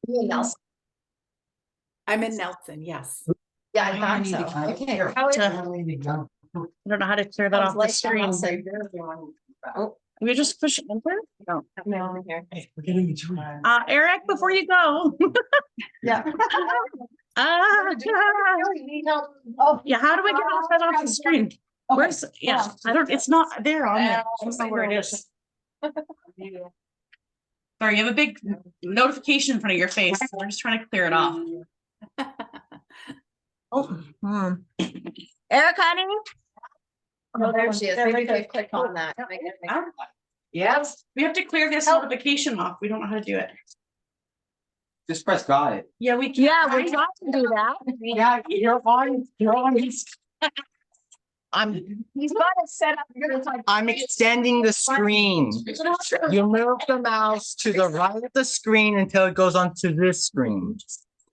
Nelson. I'm in Nelson, yes. Yeah, I thought so. Okay. How is I don't know how to clear that off the screen. Oh, We just push enter? No. no, here. We're getting each one. Eric, before you go. Yeah. Oh, yeah. How do we get that off the screen? Where's, yeah, I don't, it's not there on there. I don't know where it is. Sorry, you have a big notification in front of your face. We're just trying to clear it off. Eric, honey. Oh, there she is. Maybe if you click on that. Yes. We have to clear this notification off. We don't know how to do it. Just press got it. Yeah, we can. Yeah, we're trying to do that. Yeah, you're on. You're on. He's got it set up. I'm extending the screen. You move the mouse to the right of the screen until it goes onto this screen.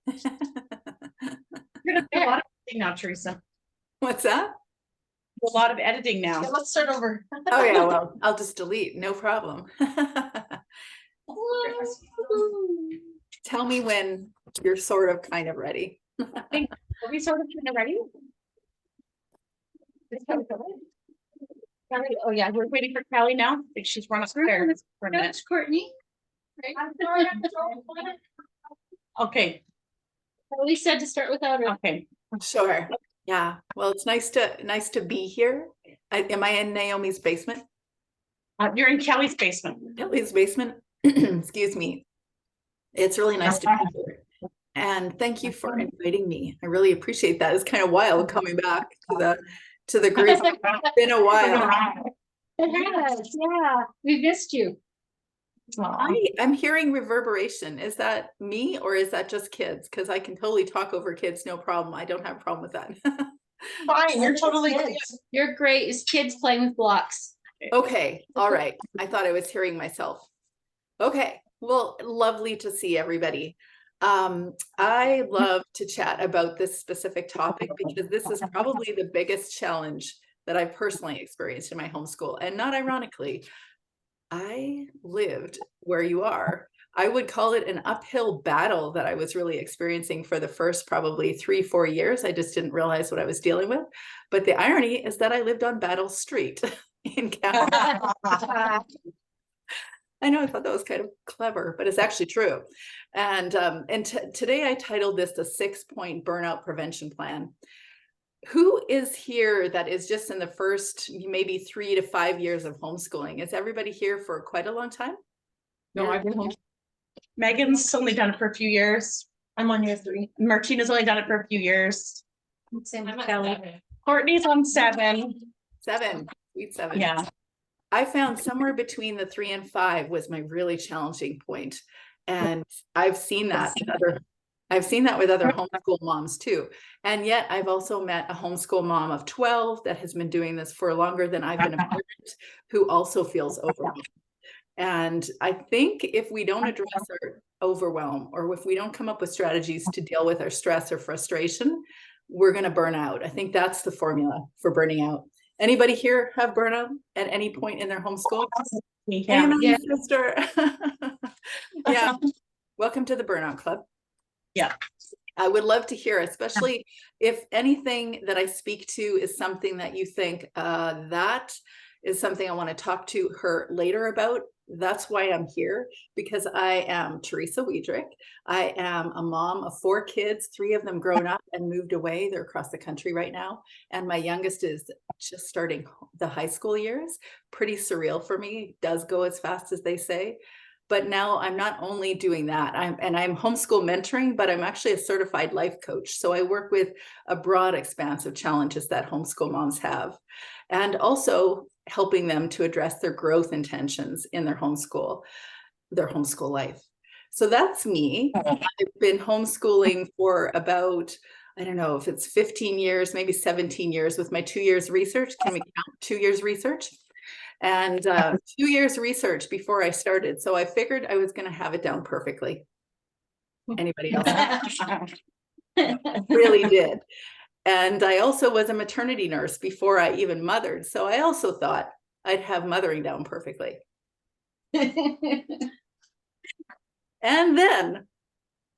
You're gonna do a lot of editing now, Teresa. What's that? A lot of editing now. Let's start over. Oh yeah, well, I'll just delete, no problem. Tell me when you're sort of kind of ready. Are we sort of kind of ready? Oh yeah, we're waiting for Callie now. I think she's run upstairs for a minute. Courtney. Okay. We said to start without her. Okay. Sure. Yeah. Well, it's nice to be here. Am I in Naomi's basement? You're in Kelly's basement. Kelly's basement. Excuse me. It's really nice to be here. And thank you for inviting me. I really appreciate that. It's kind of wild coming back to the group. It's been a while. Yeah, we missed you. I'm hearing reverberation. Is that me or is that just kids? Because I can totally talk over kids, no problem. I don't have a problem with that. Fine, you're totally good. You're great. It's kids playing with blocks. Okay, all right. I thought I was hearing myself. Okay, well, lovely to see everybody. I love to chat about this specific topic because this is probably the biggest challenge that I've personally experienced in my homeschool. And not ironically, I lived where you are. I would call it an uphill battle that I was really experiencing for the first probably 3-4 years. I just didn't realize what I was dealing with. But the irony is that I lived on Battle Street in Canada. I know, I thought that was kind of clever, but it's actually true. And today I titled this the 6-point burnout prevention plan. Who is here that is just in the first maybe 3 to 5 years of homeschooling? Is everybody here for quite a long time? No, I've been home. Megan's only done it for a few years. I'm on year 3. Martina's only done it for a few years. Same with Kelly. Courtney's on 7. 7, sweet 7. Yeah. I found somewhere between the 3 and 5 was my really challenging point. And I've seen that with other homeschool moms too. And yet I've also met a homeschool mom of 12 that has been doing this for longer than I've been a parent, who also feels overwhelmed. And I think if we don't address our overwhelm, or if we don't come up with strategies to deal with our stress or frustration, we're going to burn out. I think that's the formula for burning out. Anybody here have burnout at any point in their homeschool? Yeah. Yeah. Sister. Yeah. Welcome to the Burnout Club. Yeah. I would love to hear, especially if anything that I speak to is something that you think that is something I want to talk to her later about. That's why I'm here, because I am Teresa Wiedrich. I am a mom of 4 kids, 3 of them grown up and moved away. They're across the country right now. And my youngest is just starting the high school years. Pretty surreal for me. Does go as fast as they say. But now I'm not only doing that, I'm homeschool mentoring, but I'm actually a certified life coach. So I work with a broad expanse of challenges that homeschool moms have, and also helping them to address their growth intentions in their homeschool life. So that's me. I've been homeschooling for about, I don't know if it's 15 years, maybe 17 years with my 2 years research. Can we count 2 years research? And 2 years research before I started. So I figured I was going to have it down perfectly. Anybody else? Really did. And I also was a maternity nurse before I even mothered. So I also thought I'd have mothering down perfectly. And then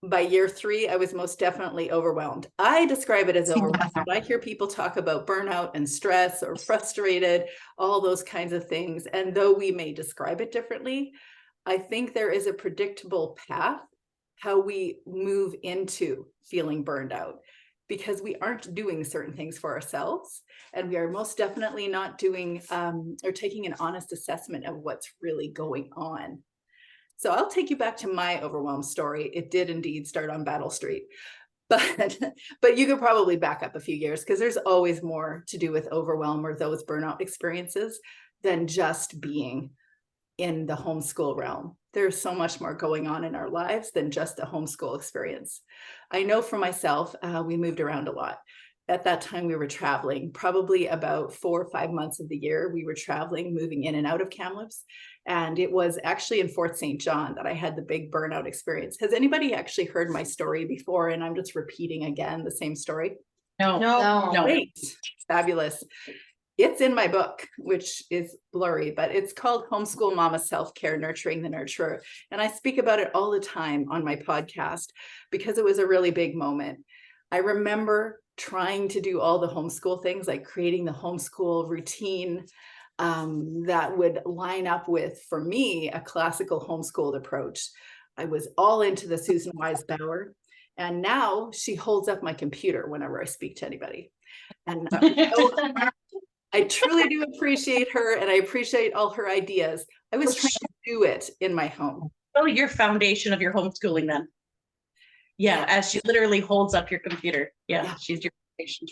by year 3, I was most definitely overwhelmed. I describe it as overwhelmed. I hear people talk about burnout and stress or frustrated, all those kinds of things. And though we may describe it differently, I think there is a predictable path how we move into feeling burned out, because we aren't doing certain things for ourselves. And we are most definitely not doing or taking an honest assessment of what's really going on. So I'll take you back to my overwhelm story. It did indeed start on Battle Street, but you could probably back up a few years, because there's always more to do with overwhelm or those burnout experiences than just being in the homeschool realm. There's so much more going on in our lives than just a homeschool experience. I know for myself, we moved around a lot. At that time, we were traveling probably about 4 or 5 months of the year. We were traveling, moving in and out of Kamloops. And it was actually in Fort St. John that I had the big burnout experience. Has anybody actually heard my story before? And I'm just repeating again the same story. No. Great, fabulous. It's in my book, which is blurry, but it's called Homeschool Mama Self-Care, Nurturing the Nurturer. And I speak about it all the time on my podcast because it was a really big moment. I remember trying to do all the homeschool things, like creating the homeschool routine that would line up with, for me, a classical homeschooled approach. I was all into the Susan Wise Bauer, and now she holds up my computer whenever I speak to anybody. And I truly do appreciate her, and I appreciate all her ideas. I was trying to do it in my home. Oh, your foundation of your homeschooling then. Yeah, as she literally holds up your computer. Yeah. She's your foundation.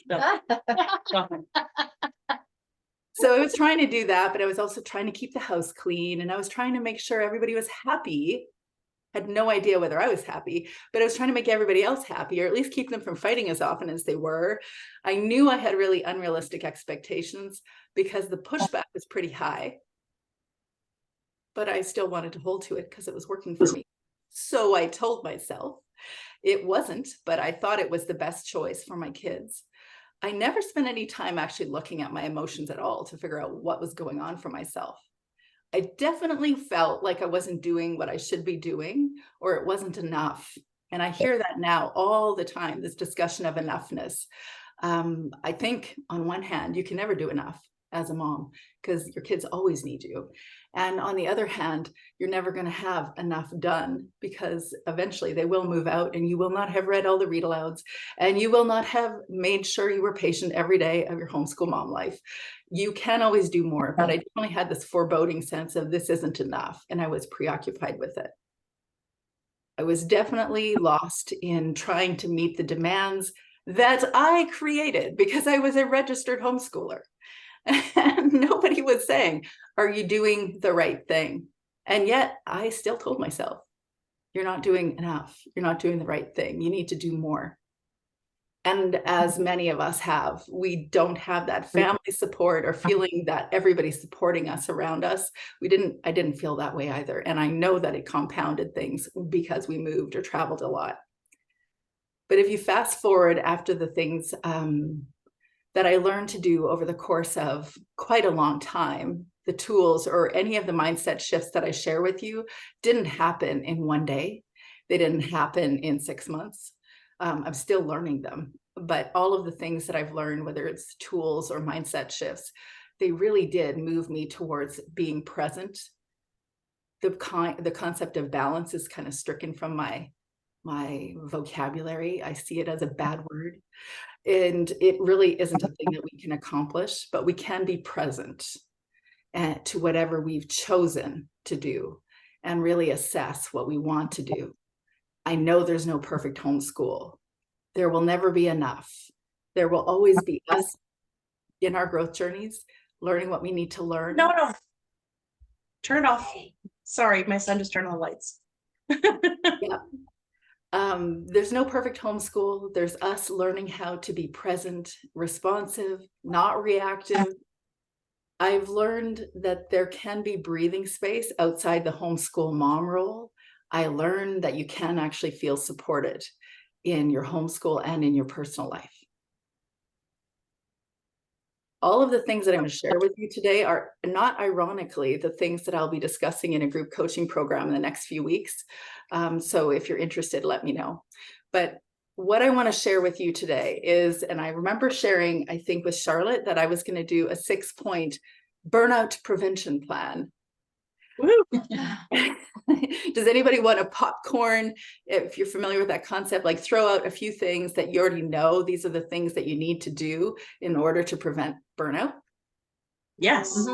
So I was trying to do that, but I was also trying to keep the house clean, and I was trying to make sure everybody was happy. Had no idea whether I was happy, but I was trying to make everybody else happy, or at least keep them from fighting as often as they were. I knew I had really unrealistic expectations because the pushback was pretty high, but I still wanted to hold to it because it was working for me. So I told myself it wasn't, but I thought it was the best choice for my kids. I never spent any time actually looking at my emotions at all to figure out what was going on for myself. I definitely felt like I wasn't doing what I should be doing, or it wasn't enough. And I hear that now all the time, this discussion of enoughness. I think on one hand, you can never do enough as a mom because your kids always need you. And on the other hand, you're never going to have enough done because eventually they will move out and you will not have read all the read alouds and you will not have made sure you were patient every day of your homeschool mom life. You can always do more, but I definitely had this foreboding sense of this isn't enough, and I was preoccupied with it. I was definitely lost in trying to meet the demands that I created because I was a registered homeschooler. And nobody was saying, are you doing the right thing? And yet I still told myself, you're not doing enough. You're not doing the right thing. You need to do more. And as many of us have, we don't have that family support or feeling that everybody's supporting us around us. I didn't feel that way either. And I know that it compounded things because we moved or traveled a lot. But if you fast forward after the things that I learned to do over the course of quite a long time, the tools or any of the mindset shifts that I share with you didn't happen in one day. They didn't happen in 6 months. I'm still learning them, but all of the things that I've learned, whether it's tools or mindset shifts, they really did move me towards being present. The concept of balance is kind of stricken from my vocabulary. I see it as a bad word. And it really isn't a thing that we can accomplish, but we can be present to whatever we've chosen to do and really assess what we want to do. I know there's no perfect homeschool. There will never be enough. There will always be us in our growth journeys, learning what we need to learn. No. Turn it off. Sorry, my son just turned on the lights. Yeah. There's no perfect homeschool. There's us learning how to be present, responsive, not reactive. I've learned that there can be breathing space outside the homeschool mom role. I learned that you can actually feel supported in your homeschool and in your personal life. all of the things that I'm going to share with you today are not ironically the things that I'll be discussing in a group coaching program in the next few weeks. So if you're interested, let me know. But what I want to share with you today is, and I remember sharing, I think with Charlotte, that I was going to do a 6-point burnout prevention plan. Does anybody want a popcorn? If you're familiar with that concept, like throw out a few things that you already know. These are the things that you need to do in order to prevent burnout. Yes.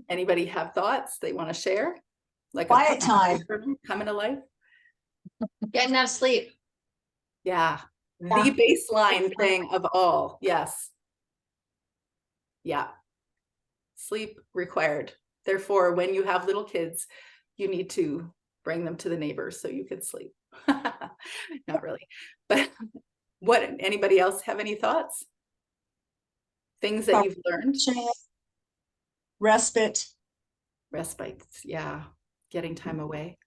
Anybody have thoughts they want to share? Like Quiet time. Coming to life? Get enough sleep. Yeah. The baseline thing of all. Yes. Yeah. Sleep required. Therefore, when you have little kids, you need to bring them to the neighbors so you can sleep. Not really. But anybody else have any thoughts? Things that you've learned? Respite. Respites, yeah. Getting time away.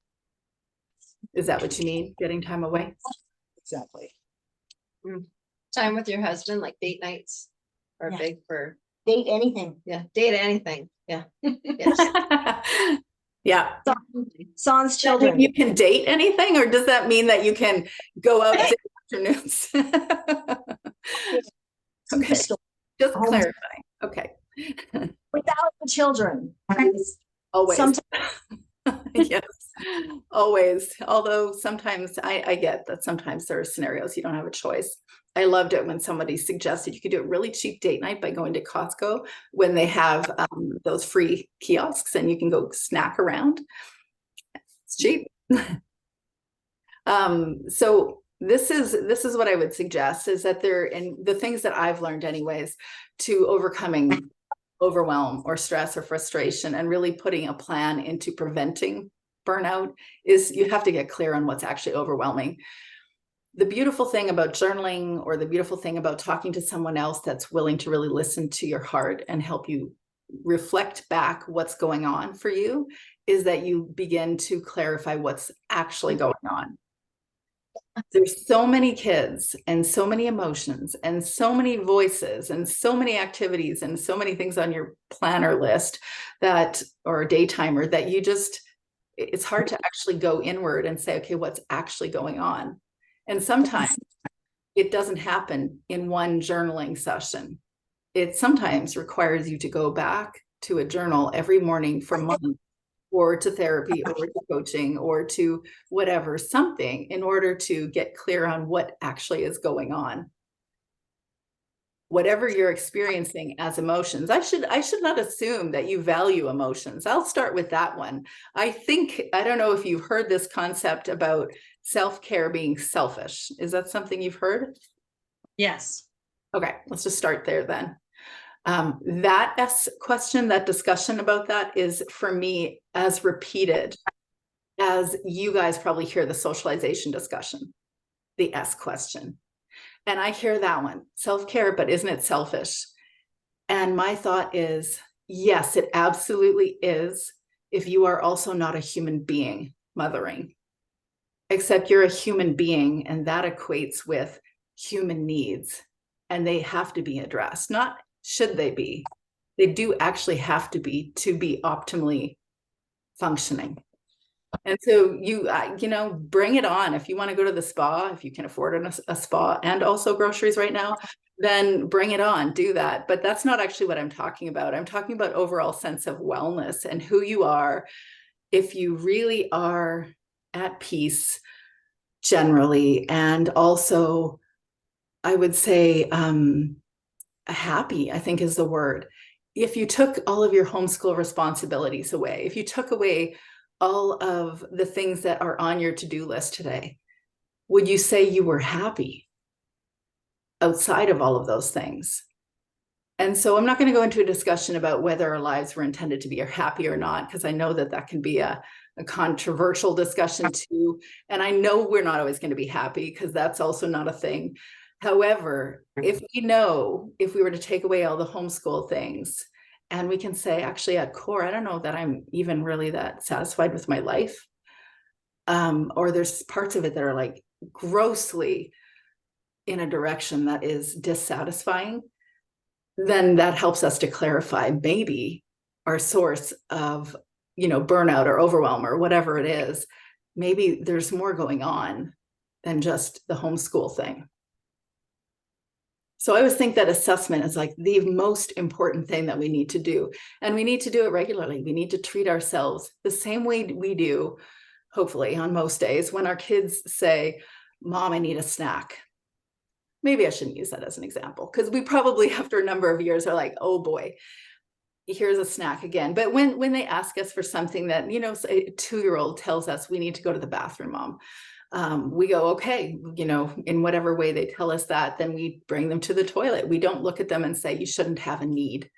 Is that what you need? Getting time away? Exactly. Time with your husband, like date nights are Yeah. big for, Date anything. yeah, date anything. Yeah. Yes. Yeah. Sans Does that mean children. you can date anything, or does that mean that you can go out to afternoons? Okay. Just clarifying. Okay. Without the children. Always. Sometimes Yes, always. Although sometimes I get that sometimes there are scenarios you don't have a choice. I loved it when somebody suggested you could do a really cheap date night by going to Costco when they have those free kiosks and you can go snack around. It's cheap. So this is what I would suggest, is that and the things that I've learned anyways, to overcoming overwhelm or stress or frustration and really putting a plan into preventing burnout is you have to get clear on what's actually overwhelming. The beautiful thing about journaling, or the beautiful thing about talking to someone else that's willing to really listen to your heart and help you reflect back what's going on for you, is that you begin to clarify what's actually going on. There's so many kids and so many emotions and so many voices and so many activities and so many things on your planner list that, or a day timer, that it's hard to actually go inward and say, okay, what's actually going on? And sometimes it doesn't happen in one journaling session. It sometimes requires you to go back to a journal every morning for months, or to therapy, or to coaching, or to whatever, something, in order to get clear on what actually is going on. Whatever you're experiencing as emotions, I should not assume that you value emotions. I'll start with that one. I don't know if you've heard this concept about self-care being selfish. Is that something you've heard? Yes. Okay, let's just start there then. That discussion about that is, for me, as repeated as you guys probably hear the socialization discussion, the S question. And I hear that one, self-care, but isn't it selfish? And my thought is, yes, it absolutely is, if you are also not a human being mothering, except you're a human being, and that equates with human needs, and they have to be addressed. Not should they be, they do actually have to be optimally functioning. And so you bring it on. If you want to go to the spa, if you can afford a spa and also groceries right now, then bring it on, do that. But that's not actually what I'm talking about. I'm talking about overall sense of wellness and who you are. If you really are at peace generally, and also I would say happy, I think is the word. If you took all of your homeschool responsibilities away, if you took away all of the things that are on your to-do list today, would you say you were happy outside of all of those things? And so I'm not going to go into a discussion about whether our lives were intended to be happy or not, because I know that can be a controversial discussion too. And I know we're not always going to be happy, because that's also not a thing. However, if we were to take away all the homeschool things, and we can say, actually at core, I don't know that I'm even really that satisfied with my life. Or there's parts of it that are like grossly in a direction that is dissatisfying, then that helps us to clarify maybe our source of, burnout or overwhelm or whatever it is. Maybe there's more going on than just the homeschool thing. So I always think that assessment is like the most important thing that we need to do. And we need to do it regularly. We need to treat ourselves the same way we do, hopefully on most days, when our kids say, Mom, I need a snack. Maybe I shouldn't use that as an example, because we probably after a number of years are like, oh boy, here's a snack again. But when they ask us for something that, say a 2-year-old tells us we need to go to the bathroom, Mom, we go, okay, in whatever way they tell us that, then we bring them to the toilet. We don't look at them and say, you shouldn't have a need.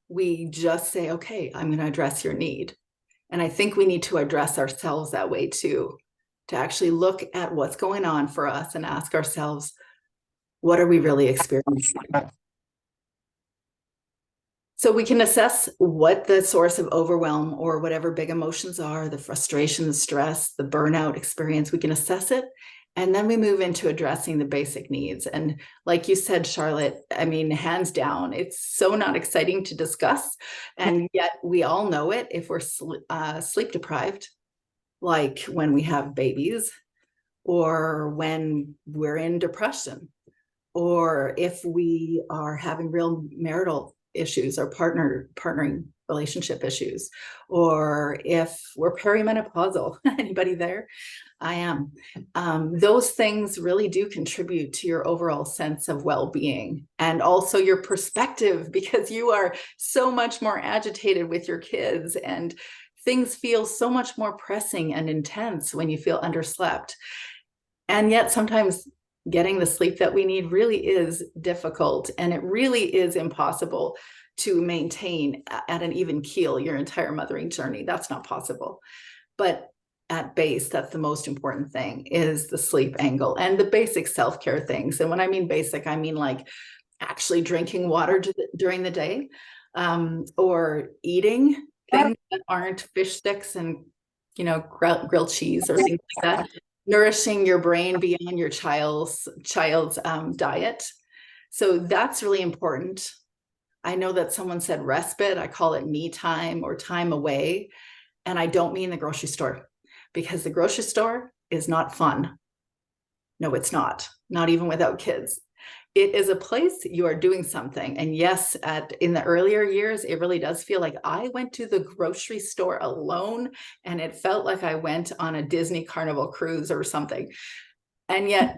We just say, okay, I'm going to address your need. And I think we need to address ourselves that way too, to actually look at what's going on for us and ask ourselves, what are we really experiencing? So we can assess what the source of overwhelm or whatever big emotions are, the frustration, the stress, the burnout experience, we can assess it. And then we move into addressing the basic needs. And like you said, Charlotte, I mean, hands down, it's so not exciting to discuss. And yet we all know it if we're sleep deprived, like when we have babies or when we're in depression, or if we are having real marital issues or partnering relationship issues, or if we're perimenopausal. Anybody there? I am. Those things really do contribute to your overall sense of well-being and also your perspective, because you are so much more agitated with your kids and things feel so much more pressing and intense when you feel underslept. And yet sometimes getting the sleep that we need really is difficult, and it really is impossible to maintain at an even keel your entire mothering journey. That's not possible. But at base, that's the most important thing, is the sleep angle and the basic self-care things. And when I mean basic, I mean like actually drinking water during the day, or eating things that aren't fish sticks and, grilled cheese or things like that. Nourishing your brain beyond your child's diet. So that's really important. I know that someone said respite. I call it me time or time away. And I don't mean the grocery store, because the grocery store is not fun. No, it's not even without kids. It is a place you are doing something. And yes, in the earlier years, it really does feel like I went to the grocery store alone, and it felt like I went on a Disney Carnival cruise or something. And yet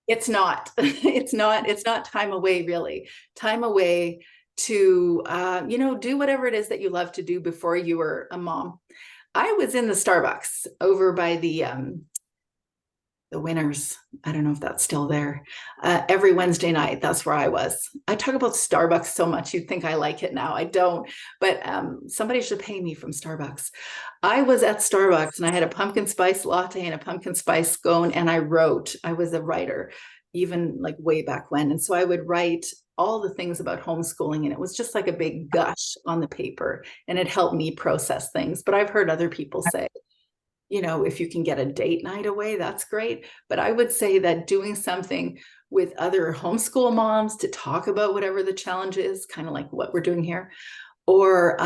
it's not, it's not time away, really. Time away to, do whatever it is that you love to do before you were a mom. I was in the Starbucks over by the Winners. I don't know if that's still there. Every Wednesday night, that's where I was. I talk about Starbucks so much, you'd think I like it now. I don't, but somebody should pay me from Starbucks. I was at Starbucks and I had a pumpkin spice latte and a pumpkin spice scone, and I was a writer, even like way back when. And so I would write all the things about homeschooling, and it was just like a big gush on the paper, and it helped me process things. But I've heard other people say, if you can get a date night away, that's great. But I would say that doing something with other homeschool moms to talk about whatever the challenge is, kind of like what we're doing here, or,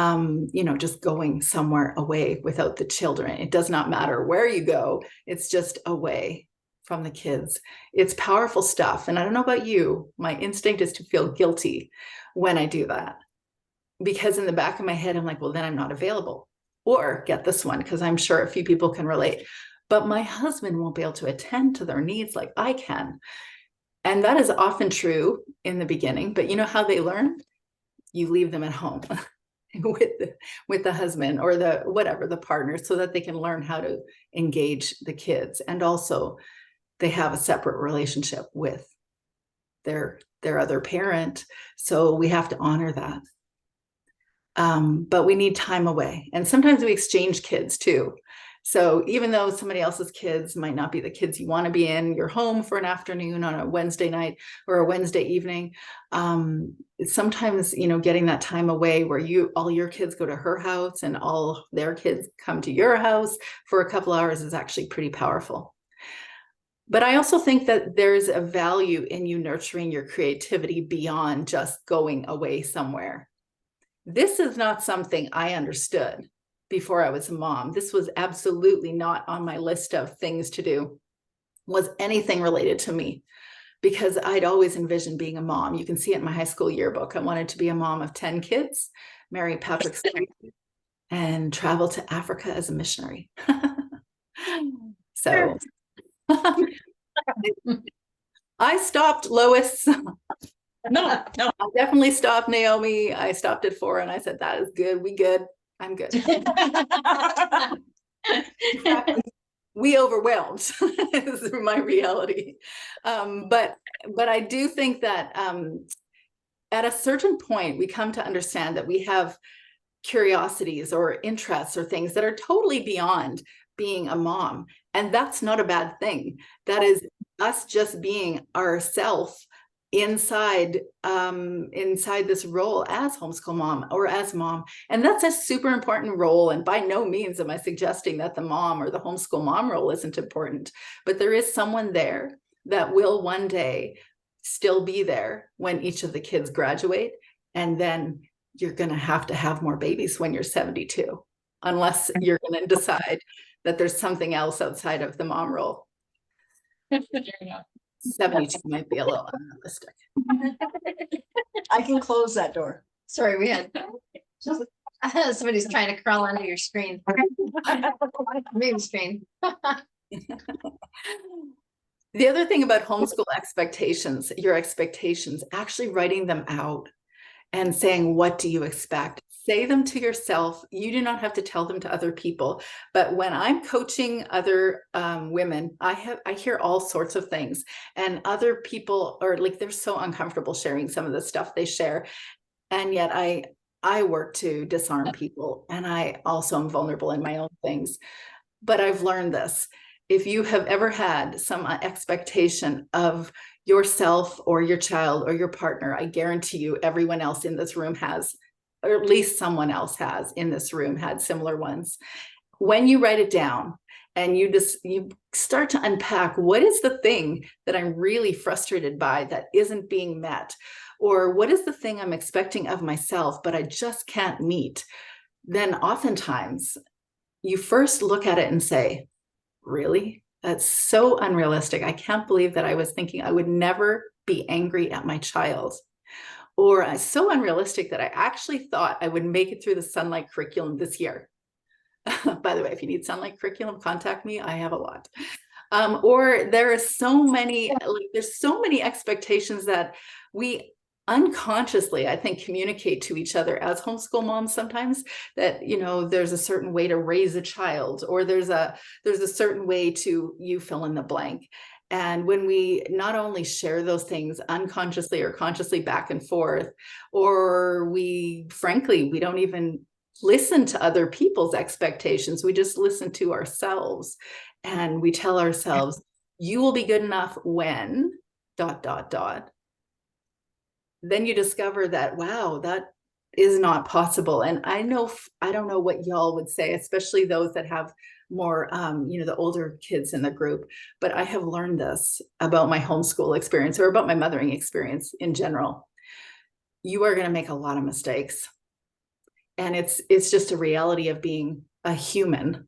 just going somewhere away without the children. It does not matter where you go. It's just away from the kids. It's powerful stuff. And I don't know about you, my instinct is to feel guilty when I do that, because in the back of my head, I'm like, well, then I'm not available. Or get this one, because I'm sure a few people can relate, but my husband won't be able to attend to their needs like I can. And that is often true in the beginning, but you know how they learn? You leave them at home with the husband or the partner, so that they can learn how to engage the kids. And also they have a separate relationship with their other parent. So we have to honor that. But we need time away. And sometimes we exchange kids too. So even though somebody else's kids might not be the kids you want to be in, you're home for an afternoon on a Wednesday night or a Wednesday evening. Sometimes, getting that time away where all your kids go to her house and all their kids come to your house for a couple hours is actually pretty powerful. But I also think that there's a value in you nurturing your creativity beyond just going away somewhere. This is not something I understood before I was a mom. This was absolutely not on my list of things to do, was anything related to me, because I'd always envisioned being a mom. You can see it in my high school yearbook. I wanted to be a mom of 10 kids, marry Patrick, and travel to Africa as a missionary. So I stopped, Lois. No. I definitely stopped, Naomi. I stopped at 4 and I said, that is good. We good. I'm good. We overwhelmed is my reality. But I do think that at a certain point, we come to understand that we have curiosities or interests or things that are totally beyond being a mom. And that's not a bad thing. That is us just being ourself inside this role as homeschool mom or as mom. And that's a super important role. And by no means am I suggesting that the mom or the homeschool mom role isn't important, but there is someone there that will one day still be there when each of the kids graduate. And then you're going to have more babies when you're 72, unless you're going to decide that there's something else outside of the mom role. 72 might be a little unrealistic. I can close that door. Sorry, we had somebody's trying to crawl under your screen. Maybe screen. The other thing about homeschool expectations, your expectations, actually writing them out and saying, what do you expect? Say them to yourself. You do not have to tell them to other people. But when I'm coaching other women, I hear all sorts of things, and other people are like, they're so uncomfortable sharing some of the stuff they share. And yet I work to disarm people, and I also am vulnerable in my own things. But I've learned this. If you have ever had some expectation of yourself or your child or your partner, I guarantee you everyone else in this room has, or at least someone else has in this room had similar ones. When you write it down and you start to unpack, what is the thing that I'm really frustrated by that isn't being met? Or what is the thing I'm expecting of myself, but I just can't meet? Then oftentimes you first look at it and say, really? That's so unrealistic. I can't believe that I was thinking I would never be angry at my child. Or it's so unrealistic that I actually thought I would make it through the Sunlight curriculum this year. By the way, if you need Sunlight curriculum, contact me. I have a lot. Or there are so many, there's so many expectations that we unconsciously, I think, communicate to each other as homeschool moms sometimes, that, you know, there's a certain way to raise a child, or there's a certain way to, you fill in the blank. And when we not only share those things unconsciously or consciously back and forth, or we don't even listen to other people's expectations, we just listen to ourselves, and we tell ourselves, you will be good enough when ... Then you discover that, wow, that is not possible. And I don't know what y'all would say, especially those that have more, the older kids in the group, but I have learned this about my homeschool experience, or about my mothering experience in general. You are going to make a lot of mistakes. And it's just a reality of being a human,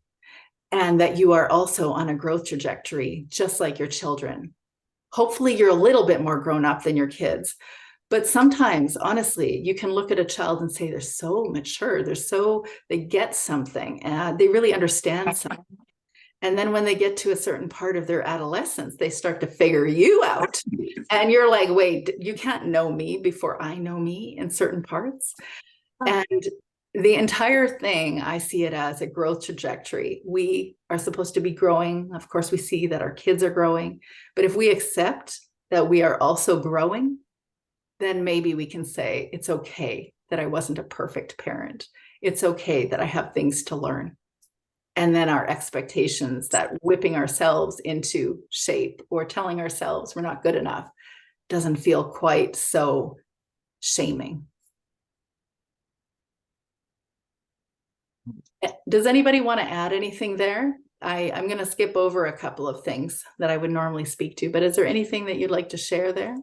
and that you are also on a growth trajectory, just like your children. Hopefully you're a little bit more grown up than your kids. But sometimes, honestly, you can look at a child and say, they're so mature, they get something, and they really understand something. And then when they get to a certain part of their adolescence, they start to figure you out. And you're like, wait, you can't know me before I know me in certain parts. And the entire thing, I see it as a growth trajectory. We are supposed to be growing. Of course, we see that our kids are growing. But if we accept that we are also growing, then maybe we can say, it's okay that I wasn't a perfect parent. It's okay that I have things to learn. And then our expectations, that whipping ourselves into shape or telling ourselves we're not good enough, doesn't feel quite so shaming. Does anybody want to add anything there? I'm going to skip over a couple of things that I would normally speak to, but is there anything that you'd like to share there?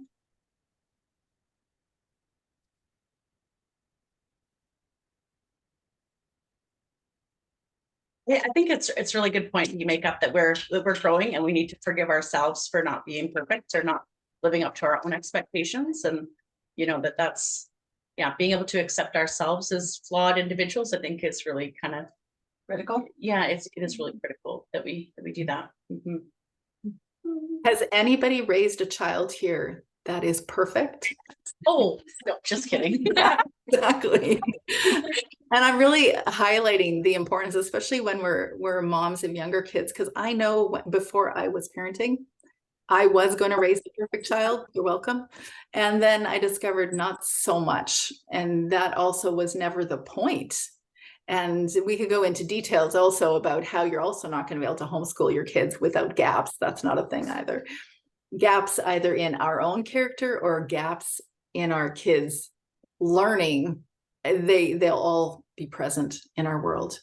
Yeah, I think it's a really good point you make up that we're growing and we need to forgive ourselves for not being perfect or not living up to our own expectations. And you know, that's being able to accept ourselves as flawed individuals, I think is really kind of Critical. yeah, it is really critical that we do that. Mhm. Has anybody raised a child here that is perfect? Oh, no, just kidding. Yeah, exactly. And I'm really highlighting the importance, especially when we're moms of younger kids, because I know before I was parenting, I was going to raise the perfect child. You're welcome. And then I discovered not so much. And that also was never the point. And we could go into details also about how you're also not going to be able to homeschool your kids without gaps. That's not a thing either. Gaps either in our own character or gaps in our kids learning. They'll all be present in our world.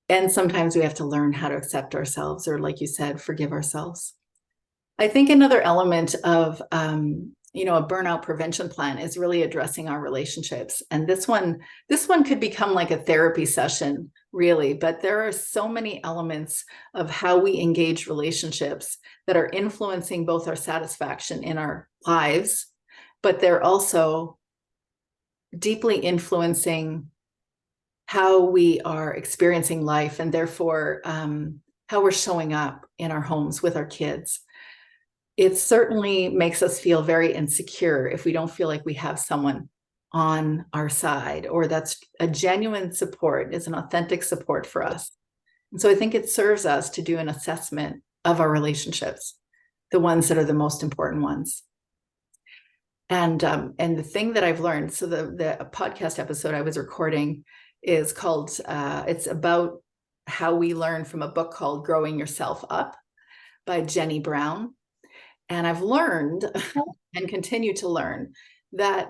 And sometimes we have to learn how to accept ourselves, or like you said, forgive ourselves. I think another element of, a burnout prevention plan is really addressing our relationships. And this one could become like a therapy session, really, but there are so many elements of how we engage relationships that are influencing both our satisfaction in our lives, but they're also deeply influencing how we are experiencing life, and therefore how we're showing up in our homes with our kids. It certainly makes us feel very insecure if we don't feel like we have someone on our side, or that's a genuine support, is an authentic support for us. And so I think it serves us to do an assessment of our relationships, the ones that are the most important ones. And the thing that I've learned, so the podcast episode I was recording is called, it's about how we learn from a book called Growing Yourself Up by Jenny Brown. And I've learned and continue to learn that,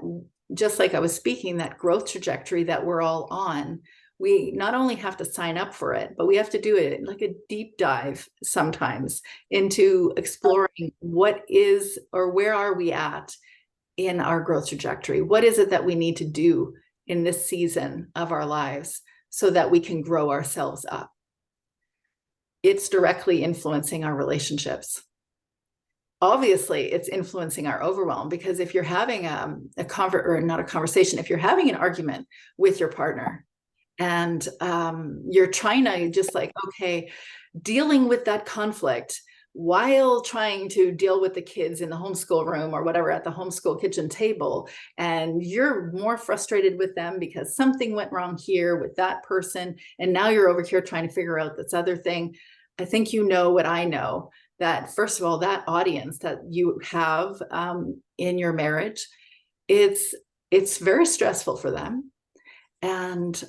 just like I was speaking, that growth trajectory that we're all on, we not only have to sign up for it, but we have to do it like a deep dive sometimes into exploring what is, or where are we at in our growth trajectory? What is it that we need to do in this season of our lives so that we can grow ourselves up? It's directly influencing our relationships. Obviously, it's influencing our overwhelm, because if you're having if you're having an argument with your partner and you're trying to just like, okay, dealing with that conflict while trying to deal with the kids in the homeschool room or whatever at the homeschool kitchen table, and you're more frustrated with them because something went wrong here with that person, and now you're over here trying to figure out this other thing. I think you know what I know, that first of all, that audience that you have in your marriage, it's very stressful for them. And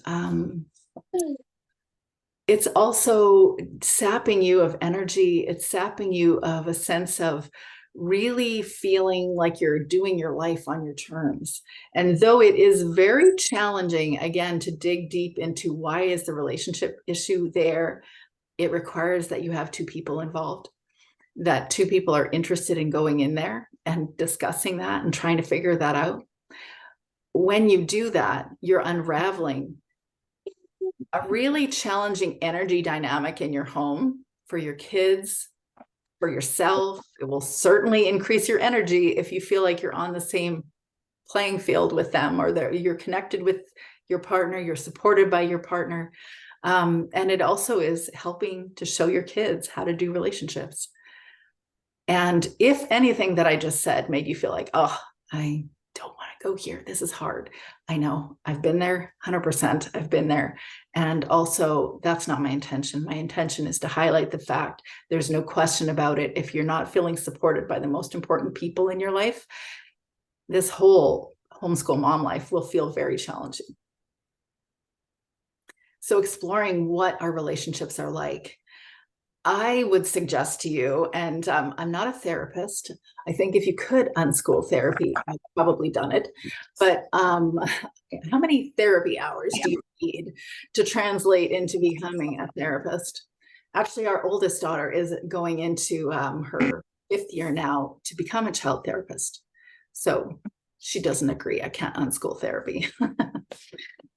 it's also sapping you of energy. It's sapping you of a sense of really feeling like you're doing your life on your terms. And though it is very challenging, again, to dig deep into why is the relationship issue there, it requires that you have two people involved, that two people are interested in going in there and discussing that and trying to figure that out. When you do that, you're unraveling a really challenging energy dynamic in your home for your kids, for yourself. It will certainly increase your energy if you feel like you're on the same playing field with them, or that you're connected with your partner, you're supported by your partner. And it also is helping to show your kids how to do relationships. And if anything that I just said made you feel like, oh, I don't want to go here, this is hard, I know, I've been there, 100%, I've been there. And also, that's not my intention. My intention is to highlight the fact there's no question about it. If you're not feeling supported by the most important people in your life, this whole homeschool mom life will feel very challenging. So exploring what our relationships are like. I would suggest to you, and I'm not a therapist. I think if you could unschool therapy, I've probably done it. But how many therapy hours do you need to translate into becoming a therapist? Actually, our oldest daughter is going into her 5th year now to become a child therapist. So she doesn't agree. I can't unschool therapy.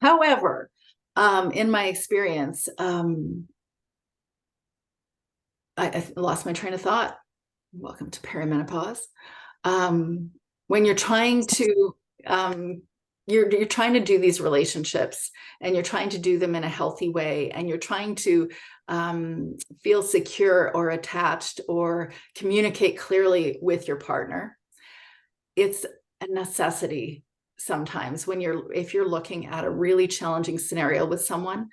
However, in my experience, I lost my train of thought. Welcome to perimenopause. When you're trying to, you're trying to do these relationships, and you're trying to do them in a healthy way, and you're trying to feel secure or attached or communicate clearly with your partner. It's a necessity sometimes if you're looking at a really challenging scenario with someone,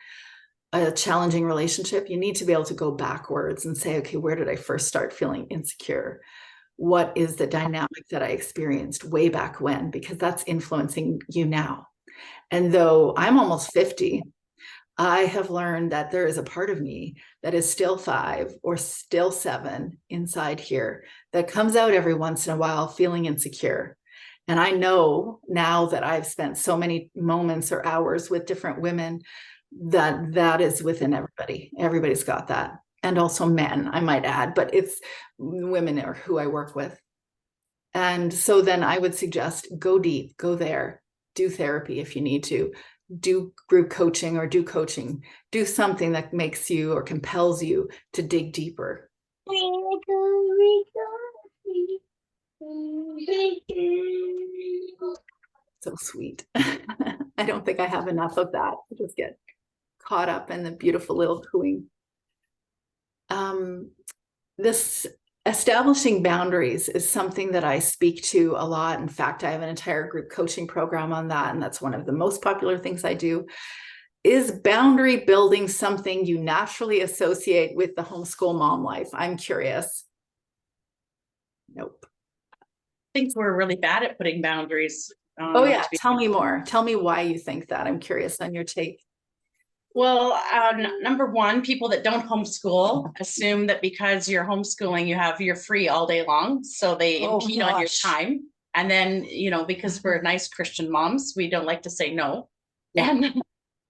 a challenging relationship, you need to be able to go backwards and say, okay, where did I first start feeling insecure? What is the dynamic that I experienced way back when? Because that's influencing you now. And though I'm almost 50, I have learned that there is a part of me that is still 5 or still 7 inside here that comes out every once in a while feeling insecure. And I know now that I've spent so many moments or hours with different women that is within everybody. Everybody's got that. And also men, I might add, but it's women are who I work with. And so then I would suggest go deep, go there, do therapy if you need to, do group coaching or do coaching, do something that makes you or compels you to dig deeper. So sweet. I don't think I have enough of that. I just get caught up in the beautiful little cooing. This establishing boundaries is something that I speak to a lot. In fact, I have an entire group coaching program on that, and that's one of the most popular things I do. Is boundary building something you naturally associate with the homeschool mom life? I'm curious. Nope. I think we're really bad at putting boundaries. Oh yeah, tell me more. Tell me why you think that. I'm curious on your take. Well, number one, people that don't homeschool assume that because you're homeschooling, you're free all day long. So they impede on your time. And then, because we're nice Christian moms, we don't like to say no. Yeah. And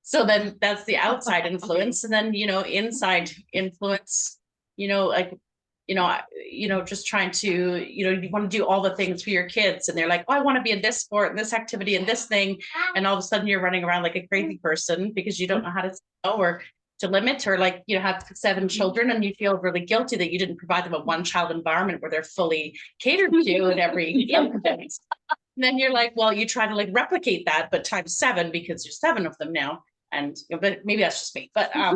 so then that's the outside influence. And then, inside influence, just trying to, you want to do all the things for your kids. And they're like, oh, I want to be in this sport and this activity and this thing. And all of a sudden you're running around like a crazy person because you don't know how to know or to limit, or like, have 7 children and you feel really guilty that you didn't provide them a 1-child environment where they're fully catered to at every instance. And then you're like, well, you try to like replicate that, but times 7 because there's 7 of them now. And but maybe that's just me, but I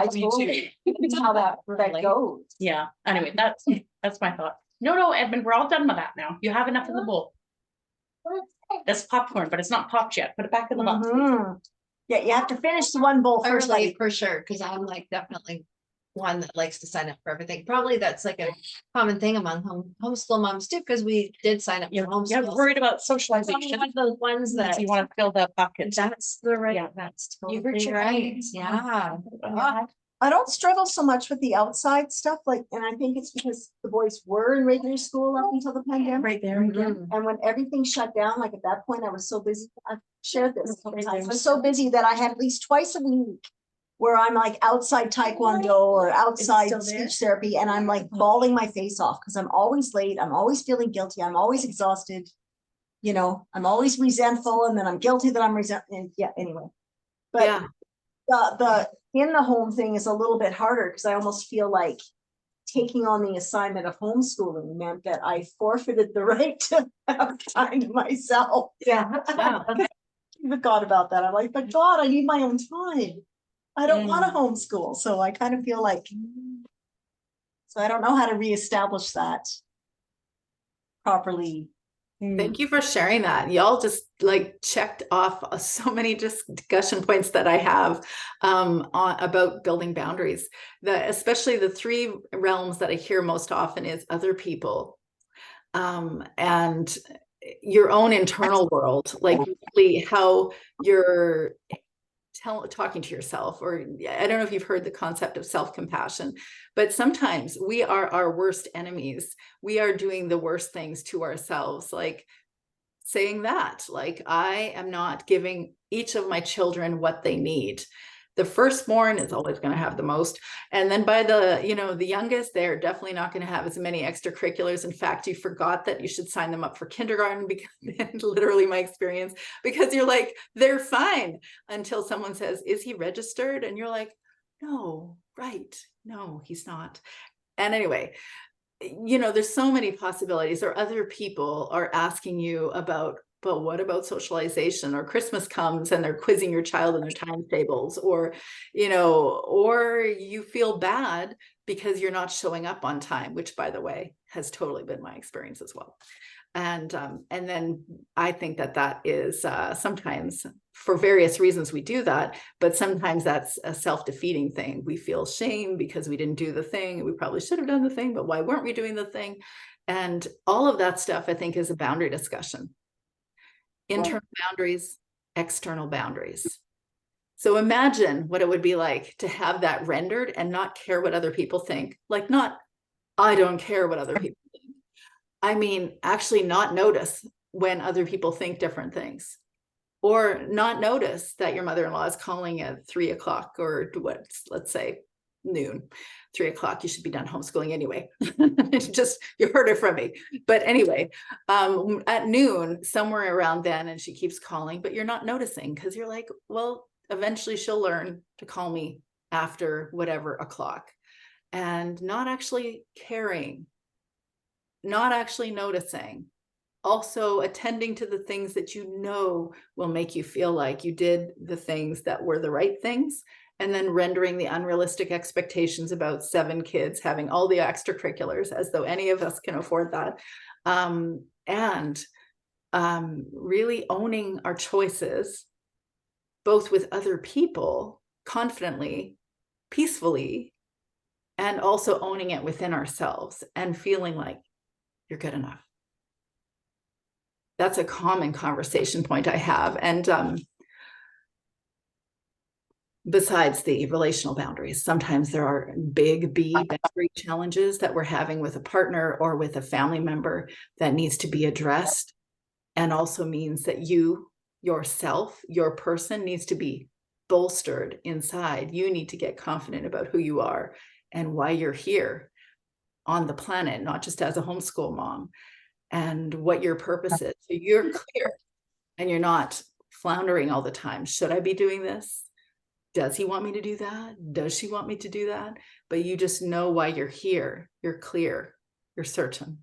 totally how that goes. Yeah. Anyway, that's my thought. No, Edmund, we're all done with that now. You have enough in the bowl. That's popcorn, but it's not popped yet. Put it back in the box. Yeah, you have to finish the one bowl first. Early for sure, because I'm like definitely one that likes to sign up for everything. Probably that's like a common thing among homeschool moms too, because we did sign up for homeschool. You're worried about socialization. One of those ones that you want to fill the bucket. That's the right. Yeah, that's you totally right. Yeah. I don't struggle so much with the outside stuff, and I think it's because the boys were in regular school up until the pandemic. Right there again. And when everything shut down, like at that point, I was so busy. I've shared this. I was so busy that I had at least twice a week where I'm like outside taekwondo or outside speech therapy, and I'm like bawling my face off because I'm always late. I'm always feeling guilty. I'm always exhausted. I'm always resentful, and then I'm guilty that I'm resentful. Yeah, anyway. But yeah. The in the home thing is a little bit harder because I almost feel like taking on the assignment of homeschooling meant that I forfeited the right to have time to myself. Yeah. I forgot about that. I'm like, but God, I need my own time. I don't want to homeschool. So I kind of feel like, so I don't know how to reestablish that properly. Thank you for sharing that. Y'all just like checked off so many discussion points that I have about building boundaries. Especially the 3 realms that I hear most often is other people and your own internal world, like really how you're talking to yourself, or I don't know if you've heard the concept of self-compassion, but sometimes we are our worst enemies. We are doing the worst things to ourselves, like saying that, like, I am not giving each of my children what they need. The firstborn is always going to have the most. And then by the, the youngest, they're definitely not going to have as many extracurriculars. In fact, you forgot that you should sign them up for kindergarten, because literally my experience, because you're like, they're fine until someone says, is he registered? And you're like, no, right. No, he's not. And anyway, there's so many possibilities, or other people are asking you about, but what about socialization? Or Christmas comes and they're quizzing your child on their timetables, or you feel bad because you're not showing up on time, which, by the way, has totally been my experience as well. And then I think that is sometimes, for various reasons we do that, but sometimes that's a self-defeating thing. We feel shame because we didn't do the thing. We probably should have done the thing, but why weren't we doing the thing? And all of that stuff, I think, is a boundary discussion. Internal boundaries, external boundaries. So imagine what it would be like to have that rendered and not care what other people think. Like, not, I don't care what other people think. I mean, actually not notice when other people think different things, or not notice that your mother-in-law is calling at 3 o'clock, or let's say noon, 3 o'clock. You should be done homeschooling anyway. Just, you heard it from me. But anyway, at noon, somewhere around then, and she keeps calling, but you're not noticing because you're like, well, eventually she'll learn to call me after whatever o'clock, and not actually caring, not actually noticing. Also attending to the things that will make you feel like you did the things that were the right things, and then rendering the unrealistic expectations about 7 kids having all the extracurriculars, as though any of us can afford that. And really owning our choices, both with other people, confidently, peacefully, and also owning it within ourselves and feeling like you're good enough. That's a common conversation point I have. And besides the relational boundaries, sometimes there are big boundary challenges that we're having with a partner or with a family member that needs to be addressed, and also means that yourself, your person, needs to be bolstered inside. You need to get confident about who you are and why you're here on the planet, not just as a homeschool mom, and what your purpose is. So you're clear and you're not floundering all the time. Should I be doing this? Does he want me to do that? Does she want me to do that? But you just know why you're here. You're clear. You're certain.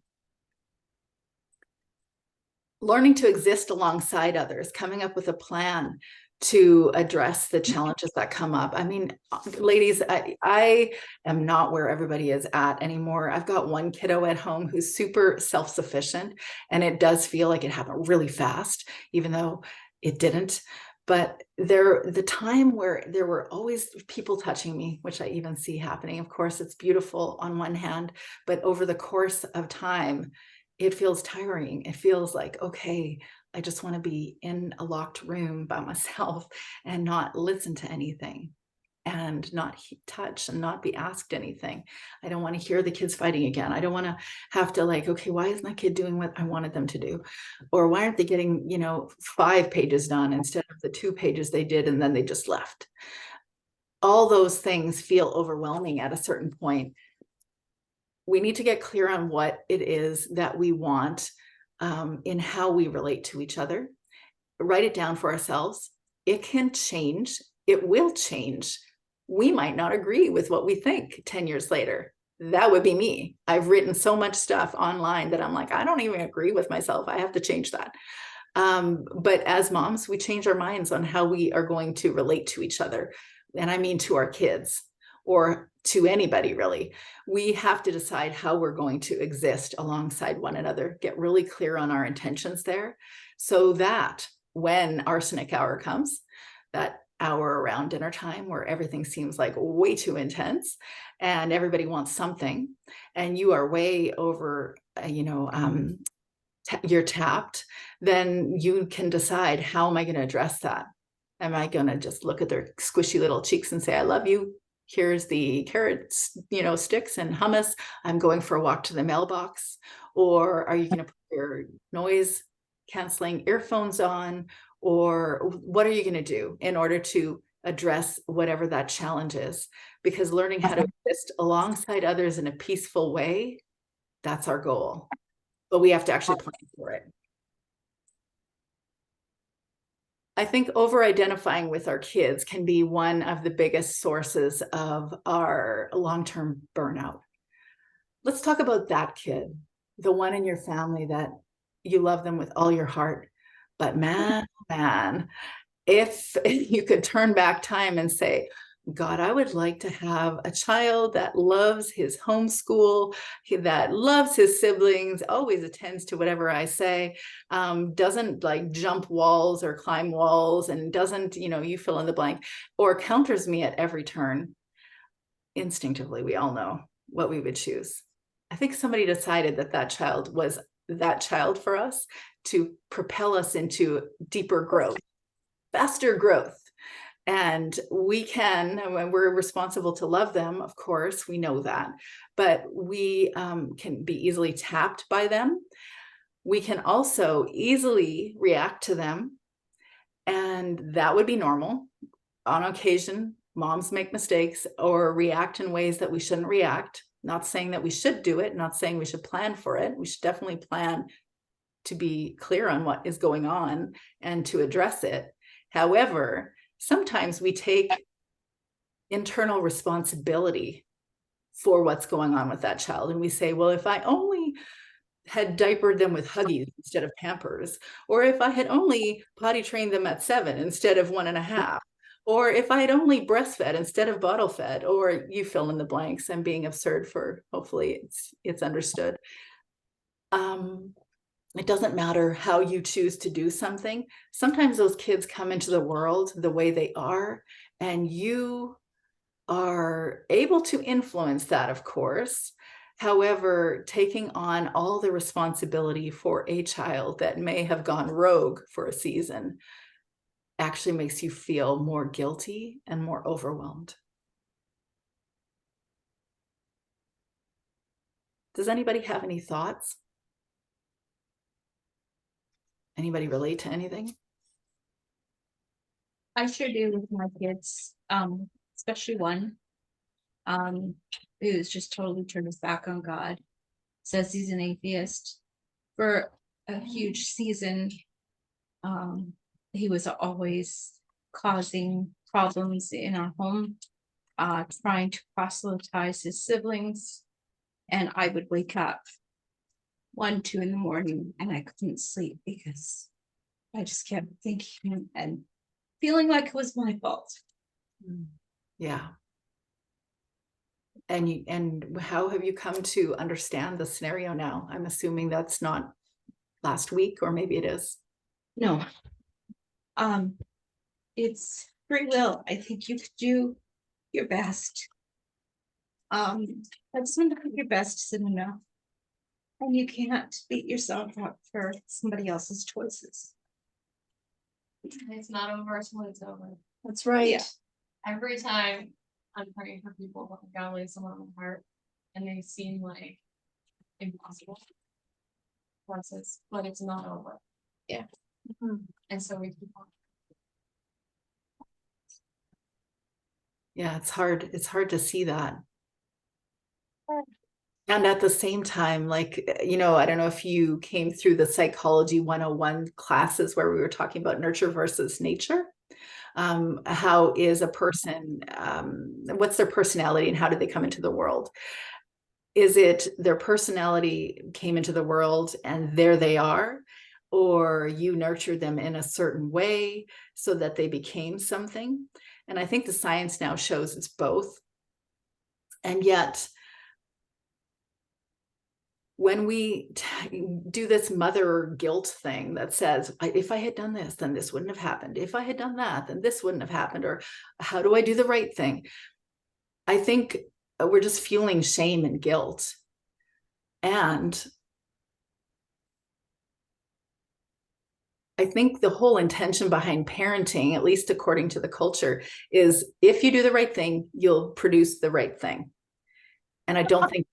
Learning to exist alongside others, coming up with a plan to address the challenges that come up. I mean, ladies, I am not where everybody is at anymore. I've got one kiddo at home who's super self-sufficient, and it does feel like it happened really fast, even though it didn't. But the time where there were always people touching me, which I even see happening. Of course, it's beautiful on one hand, but over the course of time, it feels tiring. It feels like, okay, I just want to be in a locked room by myself and not listen to anything, and not touch and not be asked anything. I don't want to hear the kids fighting again. I don't want to have to, like, okay, why isn't my kid doing what I wanted them to do? Or why aren't they getting, 5 pages done instead of the 2 pages they did and then they just left? All those things feel overwhelming at a certain point. We need to get clear on what it is that we want in how we relate to each other. Write it down for ourselves. It can change. It will change. We might not agree with what we think 10 years later. That would be me. I've written so much stuff online that I'm like, I don't even agree with myself. I have to change that. But as moms, we change our minds on how we are going to relate to each other. And I mean to our kids, or to anybody really. We have to decide how we're going to exist alongside one another, get really clear on our intentions there, so that when arsenic hour comes, that hour around dinner time where everything seems like way too intense and everybody wants something, and you are way over, you're tapped, then you can decide, how am I going to address that? Am I going to just look at their squishy little cheeks and say, I love you? Here's the carrots, sticks and hummus. I'm going for a walk to the mailbox. Or are you going to put your noise canceling earphones on? Or what are you going to do in order to address whatever that challenge is? Because learning how to exist alongside others in a peaceful way, that's our goal. But we have to actually plan for it. I think over-identifying with our kids can be one of the biggest sources of our long-term burnout. Let's talk about that kid, the one in your family that you love them with all your heart. But man, if you could turn back time and say, God, I would like to have a child that loves his homeschool, that loves his siblings, always attends to whatever I say, doesn't like jump walls or climb walls, and doesn't, you fill in the blank, or counters me at every turn. Instinctively, we all know what we would choose. I think somebody decided that child was that child for us to propel us into deeper growth, faster growth. And we can, when we're responsible to love them, of course, we know that, but we can be easily tapped by them. We can also easily react to them, and that would be normal. On occasion, moms make mistakes or react in ways that we shouldn't react. Not saying that we should do it, not saying we should plan for it. We should definitely plan to be clear on what is going on and to address it. However, sometimes we take internal responsibility for what's going on with that child. And we say, well, if I only had diapered them with Huggies instead of Pampers, or if I had only potty trained them at 7 instead of 1.5, or if I had only breastfed instead of bottle fed, or you fill in the blanks. I'm being absurd for, hopefully it's understood. It doesn't matter how you choose to do something. Sometimes those kids come into the world the way they are, and you are able to influence that, of course. However, taking on all the responsibility for a child that may have gone rogue for a season actually makes you feel more guilty and more overwhelmed. Does anybody have any thoughts? Anybody relate to anything? I sure do with my kids, especially one, who's just totally turned his back on God, says he's an atheist. For a huge season, he was always causing problems in our home, trying to proselytize his siblings, and I would wake up 1, 2 in the morning and I couldn't sleep because I just kept thinking and feeling like it was my fault. Yeah. And how have you come to understand the scenario now? I'm assuming that's not last week, or maybe it is. No. It's free will. I think you could do your best. But sometimes your best isn't enough. And you can't beat yourself up for somebody else's choices. It's not over until it's over. That's right. Yeah. Every time I'm praying for people who have God laid someone on my heart and they seem like impossible process, but it's not over. Yeah. And so we keep on. Yeah, it's hard. It's hard to see that. And at the same time, like, I don't know if you came through the Psychology 101 classes where we were talking about nurture versus nature. How is a person, what's their personality and how did they come into the world? Is it their personality came into the world and there they are? Or you nurtured them in a certain way so that they became something? And I think the science now shows it's both. And yet, when we do this mother guilt thing that says, if I had done this, then this wouldn't have happened. If I had done that, then this wouldn't have happened. Or how do I do the right thing? I think we're just fueling shame and guilt. And I think the whole intention behind parenting, at least according to the culture, is if you do the right thing, you'll produce the right thing. And I don't think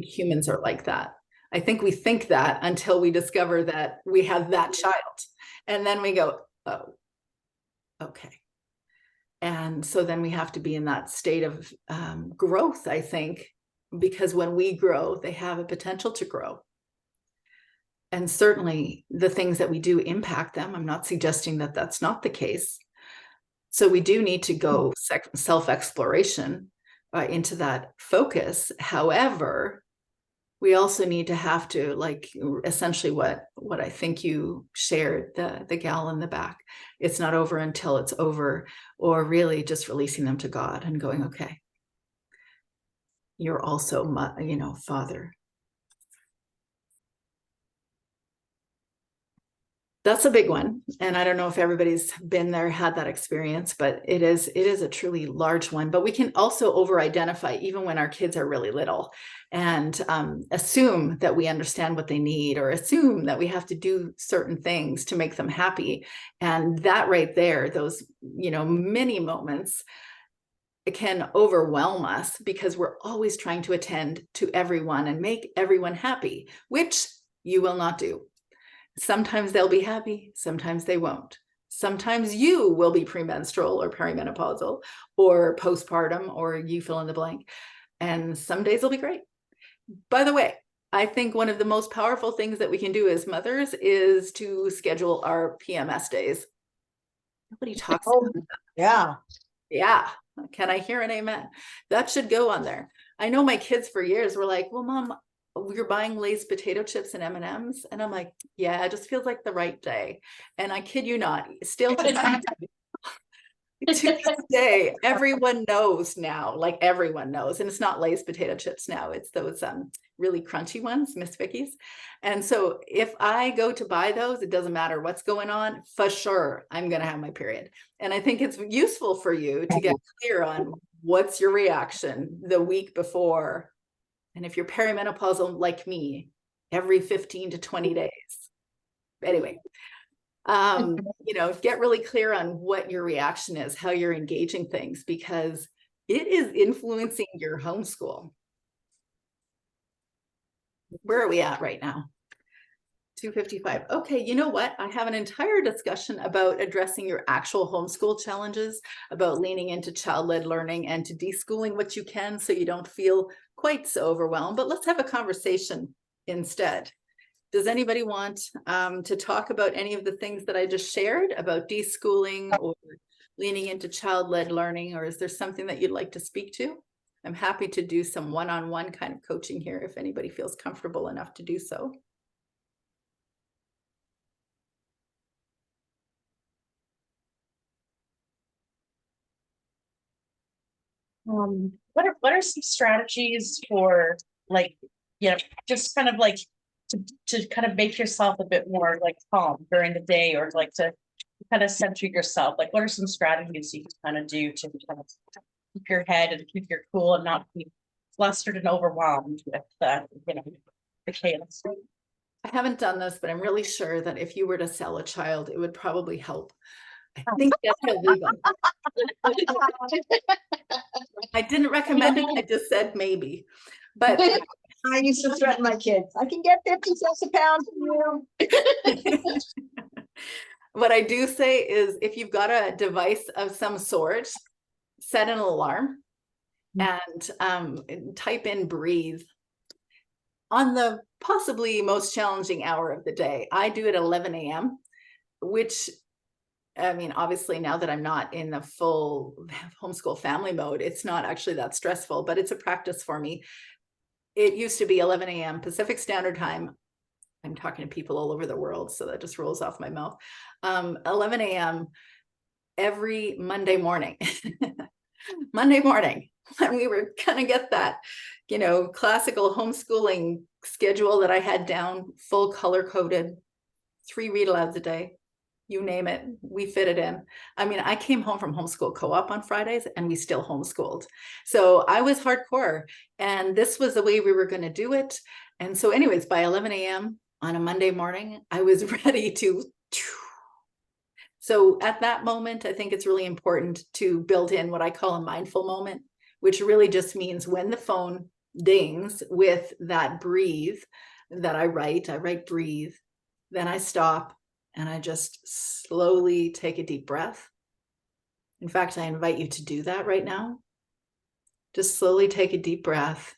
humans are like that. I think we think that until we discover that we have that child. And then we go, oh, okay. And so then we have to be in that state of growth, I think, because when we grow, they have a potential to grow. And certainly the things that we do impact them. I'm not suggesting that that's not the case. So we do need to go self-exploration into that focus. However, we also need to have to, like, essentially what I think you shared, the gal in the back, it's not over until it's over, or really just releasing them to God and going, okay, you're also my, Father. That's a big one. And I don't know if everybody's been there, had that experience, but it is a truly large one. But we can also over-identify even when our kids are really little, and assume that we understand what they need, or assume that we have to do certain things to make them happy. And that right there, those, many moments, it can overwhelm us because we're always trying to attend to everyone and make everyone happy, which you will not do. Sometimes they'll be happy, sometimes they won't. Sometimes you will be premenstrual or perimenopausal or postpartum, or you fill in the blank. And some days will be great. By the way, I think one of the most powerful things that we can do as mothers is to schedule our PMS days. Nobody talks about that. Yeah. Yeah. Can I hear an amen? That should go on there. I know my kids for years were like, well, Mom, you're buying Lay's potato chips and M&Ms. And I'm like, yeah, it just feels like the right day. And I kid you not, still to this day, everyone knows now, like everyone knows. And it's not Lay's potato chips now. It's those really crunchy ones, Miss Vicky's. And so if I go to buy those, it doesn't matter what's going on, for sure, I'm going to have my period. And I think it's useful for you to get clear on what's your reaction the week before. And if you're perimenopausal like me, every 15 to 20 days. Anyway, get really clear on what your reaction is, how you're engaging things, because it is influencing your homeschool. Where are we at right now? 2:55. Okay, you know what? I have an entire discussion about addressing your actual homeschool challenges, about leaning into child-led learning and to deschooling what you can so you don't feel quite so overwhelmed. But let's have a conversation instead. Does anybody want to talk about any of the things that I just shared about deschooling or leaning into child-led learning, or is there something that you'd like to speak to? I'm happy to do some one-on-one kind of coaching here if anybody feels comfortable enough to do so. What are some strategies for, like, just kind of like to kind of make yourself a bit more like calm during the day, or like to kind of center yourself? Like, what are some strategies you can kind of do to kind of keep your head and keep your cool and not be flustered and overwhelmed with the chaos? I haven't done this, but I'm really sure that if you were to sell a child, it would probably help. I think that's illegal. I didn't recommend it. I just said maybe. But I used to threaten my kids. I can get 50 cents a pound from you. what I do say is, if you've got a device of some sort, set an alarm and type in breathe on the possibly most challenging hour of the day. I do it at 11 a.m., which, I mean, obviously now that I'm not in the full homeschool family mode, it's not actually that stressful, but it's a practice for me. It used to be 11 a.m. Pacific Standard Time. I'm talking to people all over the world, so that just rolls off my mouth. 11 a.m. every Monday morning. Monday morning, when we were gonna get that, classical homeschooling schedule that I had down, full color coded, 3 read alouds a day, you name it, we fit it in. I mean, I came home from homeschool co-op on Fridays and we still homeschooled. So I was hardcore, and this was the way we were going to do it. And so anyways, by 11 a.m. on a Monday morning, I was ready to So at that moment, I think it's really important to build in what I call a mindful moment, which really just means when the phone dings with that breathe that I write breathe, then I stop and I just slowly take a deep breath. In fact, I invite you to do that right now. Just slowly take a deep breath.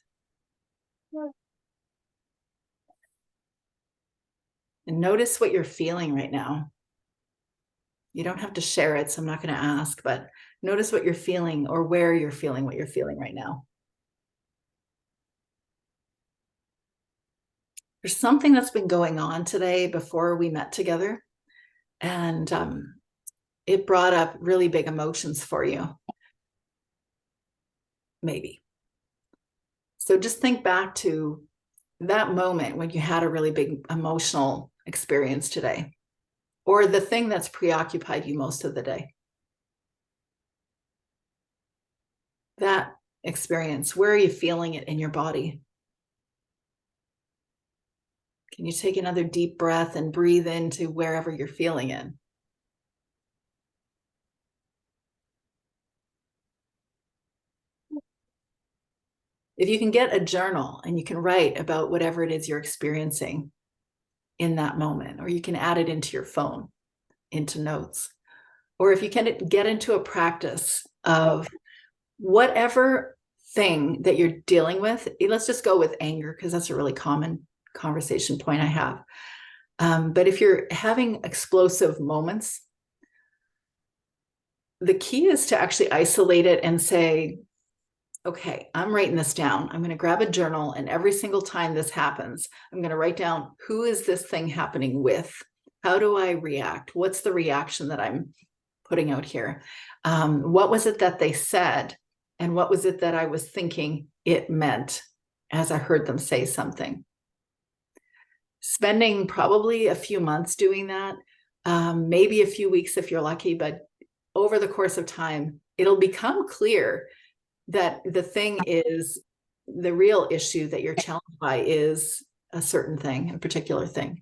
And notice what you're feeling right now. You don't have to share it, so I'm not going to ask, but notice what you're feeling or where you're feeling what you're feeling right now. There's something that's been going on today before we met together, and it brought up really big emotions for you. Maybe. So just think back to that moment when you had a really big emotional experience today, or the thing that's preoccupied you most of the day. That experience, where are you feeling it in your body? Can you take another deep breath and breathe into wherever you're feeling it? If you can get a journal and you can write about whatever it is you're experiencing in that moment, or you can add it into your phone, into notes, or if you can get into a practice of whatever thing that you're dealing with. Let's just go with anger, because that's a really common conversation point I have. But if you're having explosive moments, the key is to actually isolate it and say, okay, I'm writing this down. I'm going to grab a journal, and every single time this happens, I'm going to write down, who is this thing happening with? How do I react? What's the reaction that I'm putting out here? What was it that they said? And what was it that I was thinking it meant as I heard them say something? Spending probably a few months doing that, maybe a few weeks if you're lucky, but over the course of time, it'll become clear that the thing is, the real issue that you're challenged by is a certain thing, a particular thing.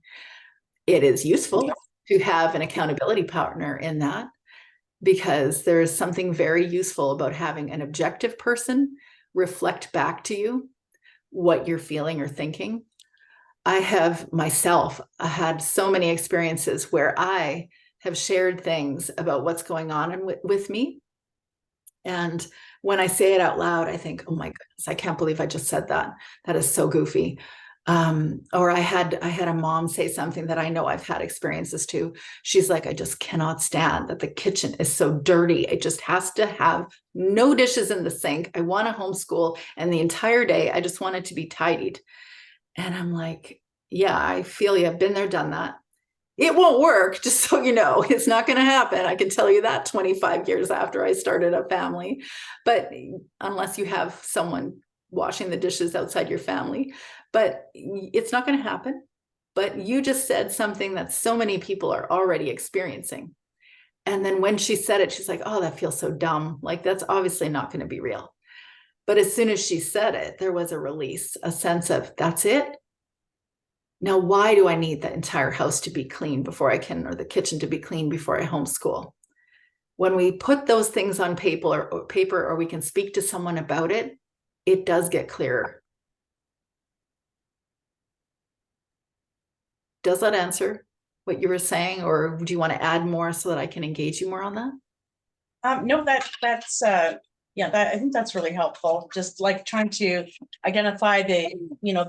It is useful to have an accountability partner in that, because there's something very useful about having an objective person reflect back to you what you're feeling or thinking. I have myself had so many experiences where I have shared things about what's going on with me. And when I say it out loud, I think, oh my goodness, I can't believe I just said that. That is so goofy. Or I had a mom say something that I know I've had experiences too. She's like, I just cannot stand that the kitchen is so dirty. It just has to have no dishes in the sink. I want to homeschool, and the entire day, I just want it to be tidied. And I'm like, yeah, I feel you. I've been there, done that. It won't work, just so you know. It's not going to happen. I can tell you that 25 years after I started a family. But unless you have someone washing the dishes outside your family, but it's not going to happen. But you just said something that so many people are already experiencing. And then when she said it, she's like, oh, that feels so dumb. Like, that's obviously not going to be real. But as soon as she said it, there was a release, a sense of, that's it. Now, why do I need the entire house to be clean before I can, or the kitchen to be clean before I homeschool? When we put those things on paper, or we can speak to someone about it, it does get clearer. Does that answer what you were saying, or do you want to add more so that I can engage you more on that? No, that's I think that's really helpful. Just like trying to identify the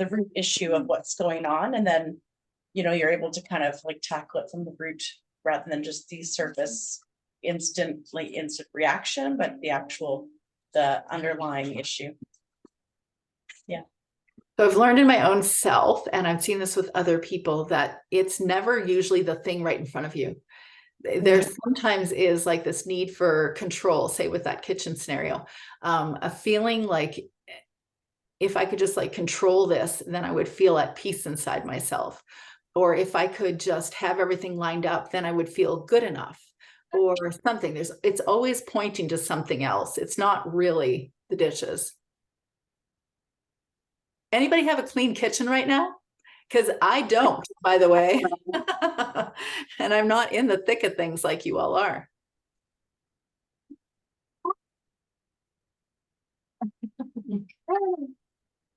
root issue of what's going on, and then, you're able to kind of like tackle it from the root rather than just the surface instant reaction, but the underlying issue. Yeah. So I've learned in my own self, and I've seen this with other people, that it's never usually the thing right in front of you. There sometimes is like this need for control, say with that kitchen scenario, a feeling like if I could just like control this, then I would feel at peace inside myself. Or if I could just have everything lined up, then I would feel good enough, or something. It's always pointing to something else. It's not really the dishes. Anybody have a clean kitchen right now? Because I don't, by the way. And I'm not in the thick of things like you all are.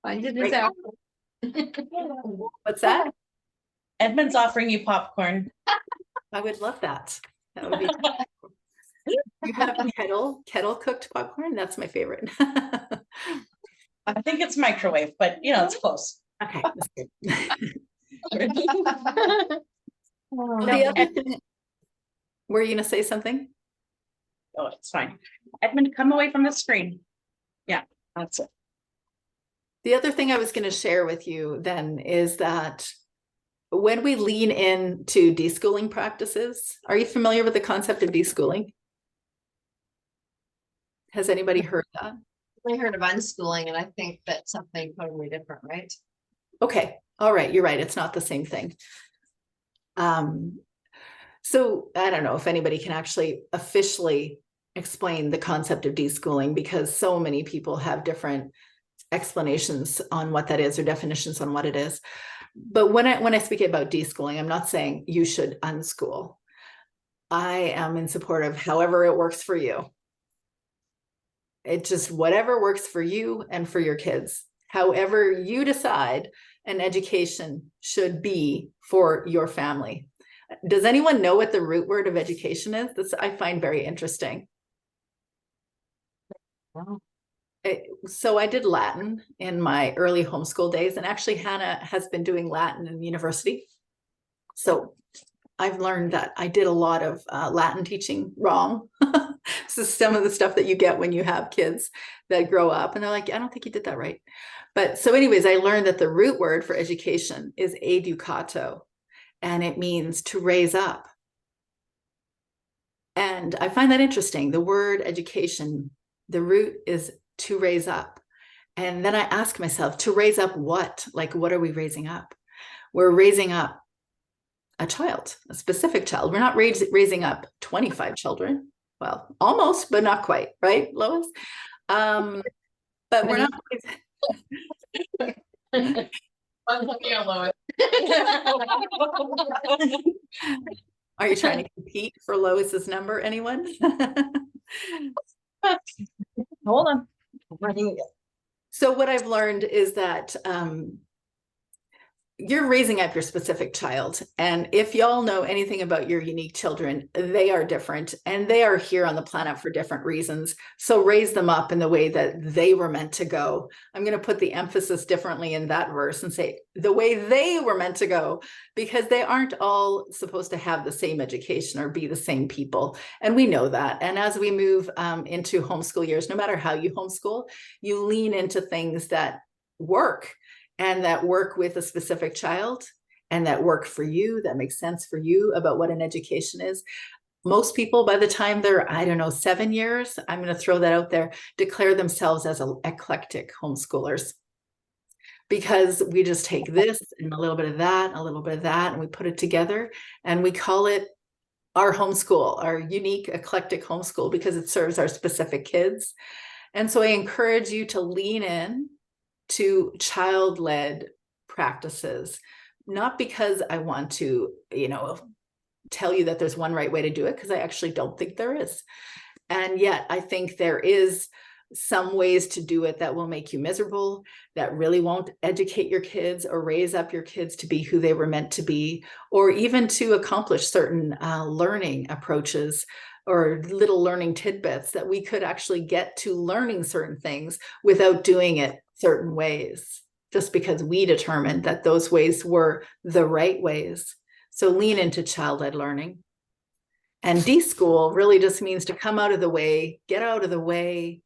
Find it Right. out. What's that? Edmund's offering you popcorn. I would love that. That would be. You have kettle cooked popcorn? That's my favorite. I think it's microwave, but you know, it's close. Okay. That's good. No, The other thing, were you gonna say something? Oh, it's fine. Edmund, come away from the screen. Yeah, that's it. The other thing I was going to share with you then is that when we lean into deschooling practices, are you familiar with the concept of deschooling? Has anybody heard that? I heard of unschooling, and I think that's something totally different, right? Okay. All right. You're right. It's not the same thing. So I don't know if anybody can actually officially explain the concept of deschooling, because so many people have different explanations on what that is or definitions on what it is. But when I speak about deschooling, I'm not saying you should unschool. I am in support of however it works for you. It just whatever works for you and for your kids. However you decide an education should be for your family. Does anyone know what the root word of education is? This I find very interesting. Wow. So I did Latin in my early homeschool days, and actually Hannah has been doing Latin in university. So I've learned that I did a lot of Latin teaching wrong. This is some of the stuff that you get when you have kids that grow up and they're like, I don't think you did that right. But so anyways, I learned that the root word for education is educato, and it means to raise up. And I find that interesting. The word education, the root is to raise up. And then I ask myself, to raise up what? Like, what are we raising up? We're raising up a child, a specific child. We're not raising up 25 children. Well, almost, but not quite, right, Lois? But we're not. I'm looking at Lois. Are you trying to compete for Lois's number, anyone? Hold on. So what I've learned is that you're raising up your specific child. And if y'all know anything about your unique children, they are different and they are here on the planet for different reasons. So raise them up in the way that they were meant to go. I'm going to put the emphasis differently in that verse and say the way they were meant to go, because they aren't all supposed to have the same education or be the same people. And we know that. And as we move into homeschool years, no matter how you homeschool, you lean into things that work. And that work with a specific child and that work for you, that makes sense for you about what an education is. Most people, by the time they're, I don't know, 7 years, I'm going to throw that out there, declare themselves as eclectic homeschoolers. Because we just take this and a little bit of that, and a little bit of that, and we put it together and we call it our homeschool, our unique eclectic homeschool, because it serves our specific kids. And so I encourage you to lean in to child-led practices, not because I want to, tell you that there's one right way to do it, because I actually don't think there is. And yet I think there is some ways to do it that will make you miserable, that really won't educate your kids or raise up your kids to be who they were meant to be, or even to accomplish certain learning approaches or little learning tidbits that we could actually get to learning certain things without doing it certain ways, just because we determined that those ways were the right ways. So lean into child-led learning. And deschool really just means to come out of the way, get out of the way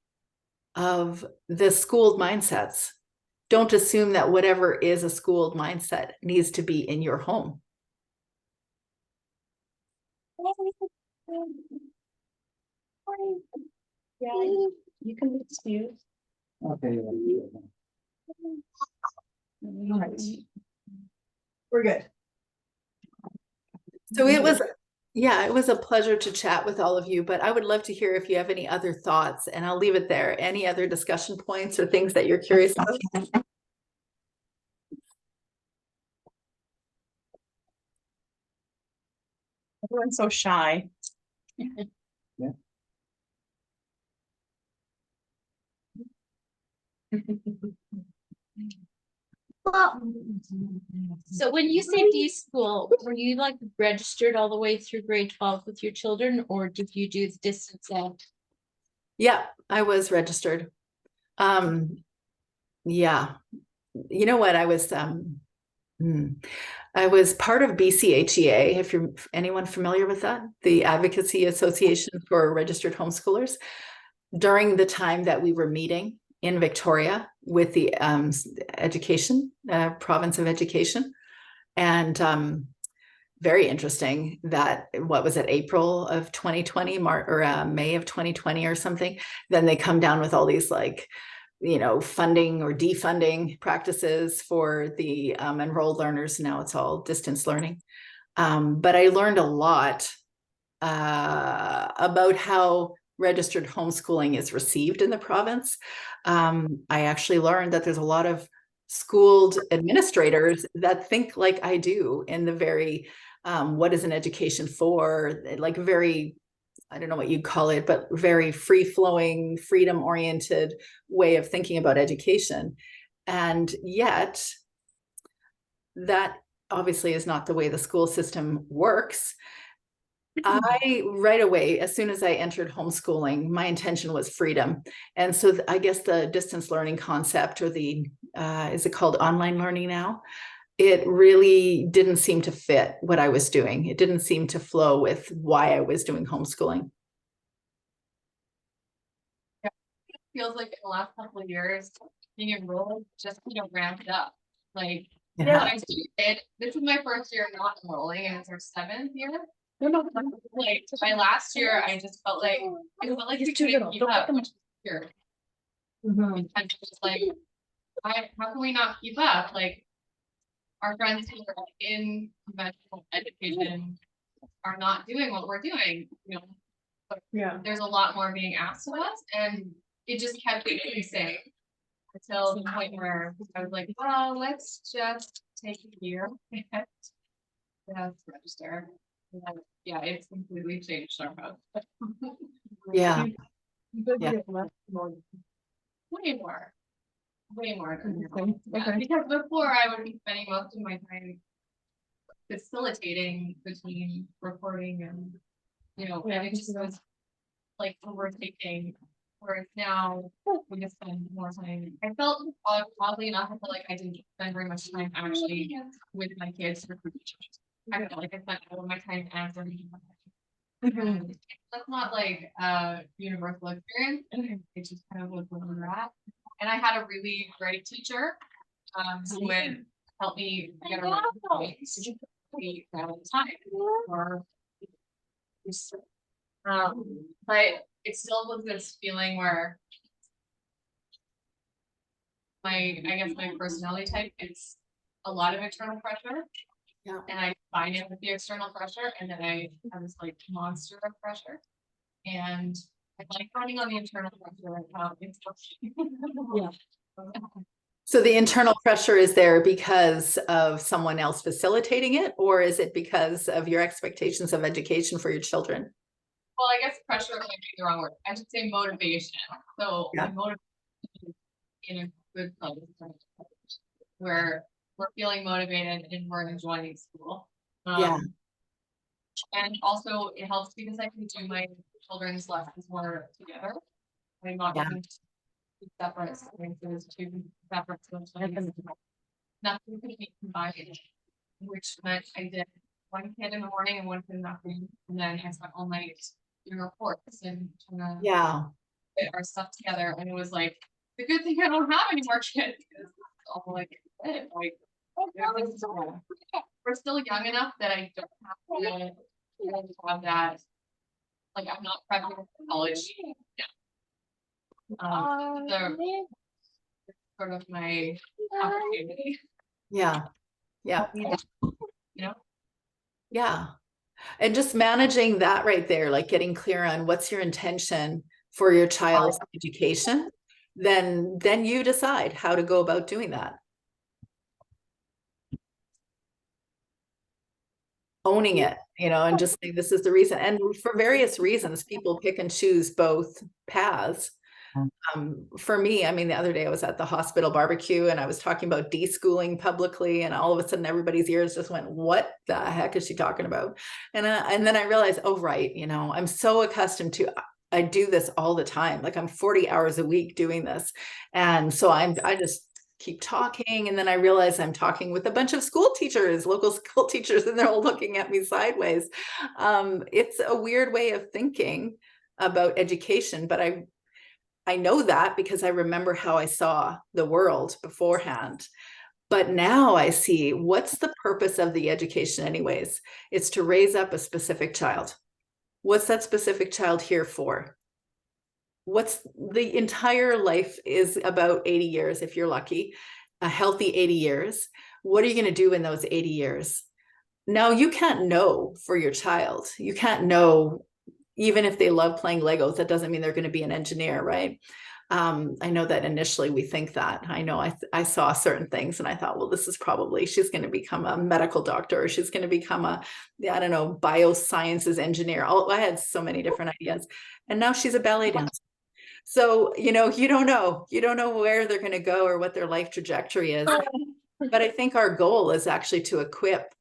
of the schooled mindsets. Don't assume that whatever is a schooled mindset needs to be in your home. Yeah, you can be excused. Okay. All right. We're good. So it was a pleasure to chat with all of you, but I would love to hear if you have any other thoughts, and I'll leave it there. Any other discussion points or things that you're curious about? Everyone's so shy. So when you say D-school, were you like registered all the way through grade 12 with your children, or did you do the distance ed? Yeah, I was registered. Yeah, you know what? I was part of BCHEA. If you're anyone familiar with that, the Advocacy Association for Registered Homeschoolers, during the time that we were meeting in Victoria with the education, province of education. And very interesting that, what was it, April of 2020, May of 2020 or something, then they come down with all these like, you know, funding or defunding practices for the enrolled learners. Now it's all distance learning. But I learned a lot about how registered homeschooling is received in the province. I actually learned that there's a lot of schooled administrators that think like I do in the very, what is an education for, like very, I don't know what you'd call it, but very free-flowing, freedom-oriented way of thinking about education. And yet, that obviously is not the way the school system works. I right away, as soon as I entered homeschooling, my intention was freedom. And so I guess the distance learning concept, or the, is it called online learning now? It really didn't seem to fit what I was doing. It didn't seem to flow with why I was doing homeschooling. Feels like in the last couple of years, being enrolled just ramped up. Like, Yeah. when I started, this is my first year not enrolling, and it's our 7th year. Like my last year, I just felt like we couldn't keep up. Here. And just like, how can we not keep up? Like, our friends who are in conventional education are not doing what we're doing, you know. But there's a lot more being asked of us, and it just kept increasing until the point where I was like, well, let's just take a year and register. And then, yeah, it's completely changed our house. Yeah. Yeah. Way more. Yeah, because before I would be spending most of my time facilitating between recording and, you know, and it just was like overtaking. Whereas now we just spend more time. I felt, oddly enough, I felt like I didn't spend very much time actually with my kids. I felt like I spent all of my time answering. And that's not like a universal experience. It's just kind of like where we're at. And I had a really great teacher who would help me get around the time. But it still was this feeling where I guess my personality type is a lot of internal pressure. Yeah. And I find it with the external pressure, and then I have this like monster of pressure. And I like running on the internal pressure. Yeah. So the internal pressure is there because of someone else facilitating it, or is it because of your expectations of education for your children? Well, I guess pressure might be the wrong word. I should say motivation. So Yeah. motivation in a good place where we're feeling motivated and we're enjoying school. Yeah. And also it helps because I can do my children's lessons more together. I'm not having two separate experiences, two separate situations. Nothing could be combined, which meant I did one kid in the morning and one kid in the afternoon, and then I spent all night doing reports and trying to get our stuff together. And it was like, the good thing I don't have any more kids, because it's all like we're still young enough that I don't have to have that. Like, I'm not prepping for college. Sort of my opportunity. Yeah. You know? Yeah. And just managing that right there, like getting clear on what's your intention for your child's education, then you decide how to go about doing that. owning it, and just saying this is the reason. And for various reasons, people pick and choose both paths. For me, I mean, the other day I was at the hospital barbecue and I was talking about deschooling publicly, and all of a sudden everybody's ears just went, what the heck is she talking about? And then I realized, oh, right. I'm so accustomed to, I do this all the time. Like I'm 40 hours a week doing this. And so I just keep talking. And then I realize I'm talking with a bunch of school teachers, local school teachers, and they're all looking at me sideways. It's a weird way of thinking about education, but I know that because I remember how I saw the world beforehand. But now I see, what's the purpose of the education anyways? It's to raise up a specific child. What's that specific child here for? What's the entire life is about 80 years, if you're lucky, a healthy 80 years. What are you going to do in those 80 years? Now, you can't know for your child. You can't know, even if they love playing Legos, that doesn't mean they're going to be an engineer, right? I know that initially we think that. I know I saw certain things and I thought, well, this is probably, she's going to become a medical doctor, or she's going to become a, I don't know, biosciences engineer. I had so many different ideas. And now she's a ballet dancer. So, you don't know where they're going to go or what their life trajectory is. But I think our goal is actually to equip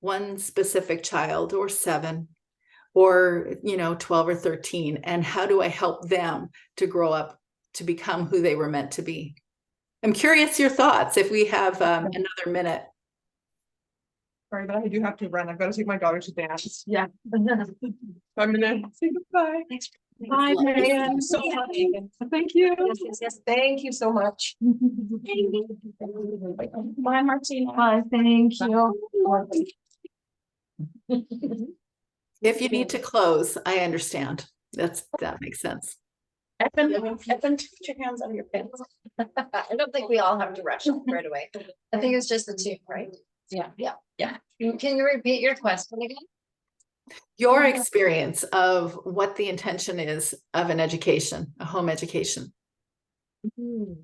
one specific child, or 7, or 12 or 13, and how do I help them to grow up to become who they were meant to be? I'm curious your thoughts if we have another minute. Sorry, but I do have to run. I've got to take my daughter to dance. Yeah. I'm gonna say goodbye. Thanks. Bye, Marianne. So much. Thank you. Yes. Thank you so much. Bye, Martina. Bye, thank you. If you need to close, I understand. That makes sense. Evan, put your hands on your pants. I don't think we all have to rush right away. I think it's just the 2, right? Yeah. Can you repeat your question again? Your experience of what the intention is of an education, a home education. When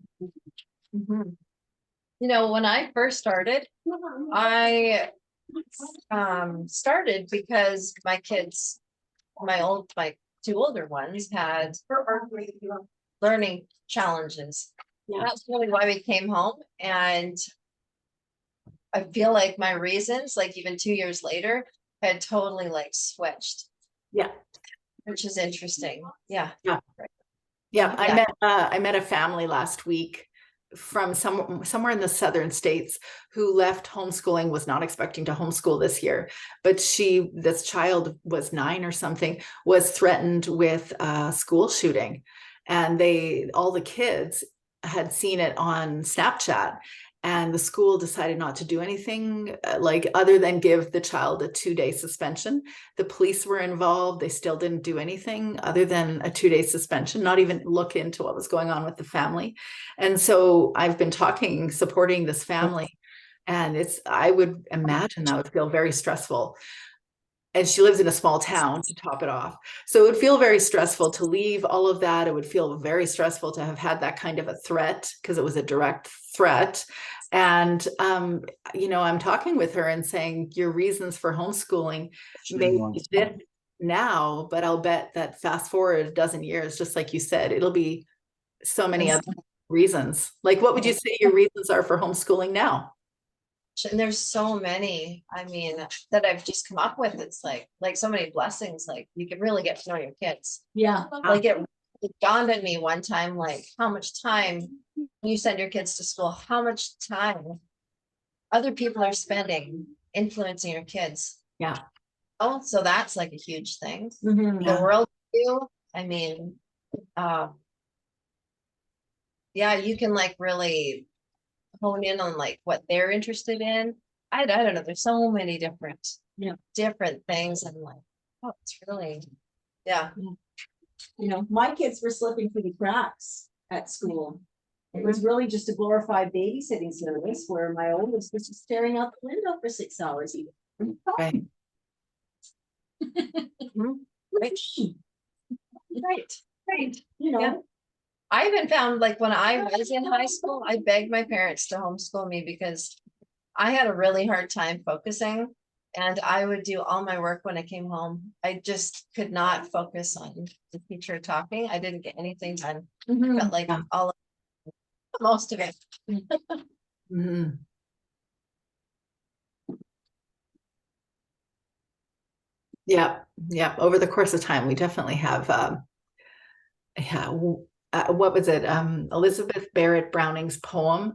I first started, I started because my kids, my 2 older ones had learning challenges. That's really why we came home. And I feel like my reasons, like even 2 years later, had totally switched. Yeah. Which is interesting. Yeah. I met a family last week from somewhere in the southern states who left homeschooling, was not expecting to homeschool this year, but this child was 9 or something, was threatened with a school shooting, and all the kids had seen it on Snapchat, and the school decided not to do anything other than give the child a 2-day suspension. The police were involved. They still didn't do anything other than a 2-day suspension, not even look into what was going on with the family. And so I've been supporting this family, and I would imagine that would feel very stressful. And she lives in a small town to top it off. So it would feel very stressful to leave all of that. It would feel very stressful to have had that kind of a threat, because it was a direct threat. And, I'm talking with her and saying, your reasons for homeschooling may be this now, but I'll bet that fast forward a dozen years, just like you said, it'll be so many other reasons. Like, what would you say your reasons are for homeschooling now? And there's so many, that I've just come up with. It's like so many blessings. Like, you can really get to know your kids. Yeah. It dawned on me one time, how much time you send your kids to school, how much time other people are spending influencing your kids. Yeah. Oh, so that's a huge thing. Mhm. The world view, you can really hone in on what they're interested in. I don't know. There's so many different things, and it's really, My kids were slipping through the cracks at school. It was really just a glorified babysitting service where my oldest was just staring out the window for 6 hours even. Right. Right. I even found when I was in high school, I begged my parents to homeschool me because I had a really hard time focusing. And I would do all my work when I came home. I just could not focus on the teacher talking. I didn't get anything done. Felt like most of it. Mhm. Yeah, yeah. Over the course of time, we definitely have, yeah. What was it? Elizabeth Barrett Browning's poem.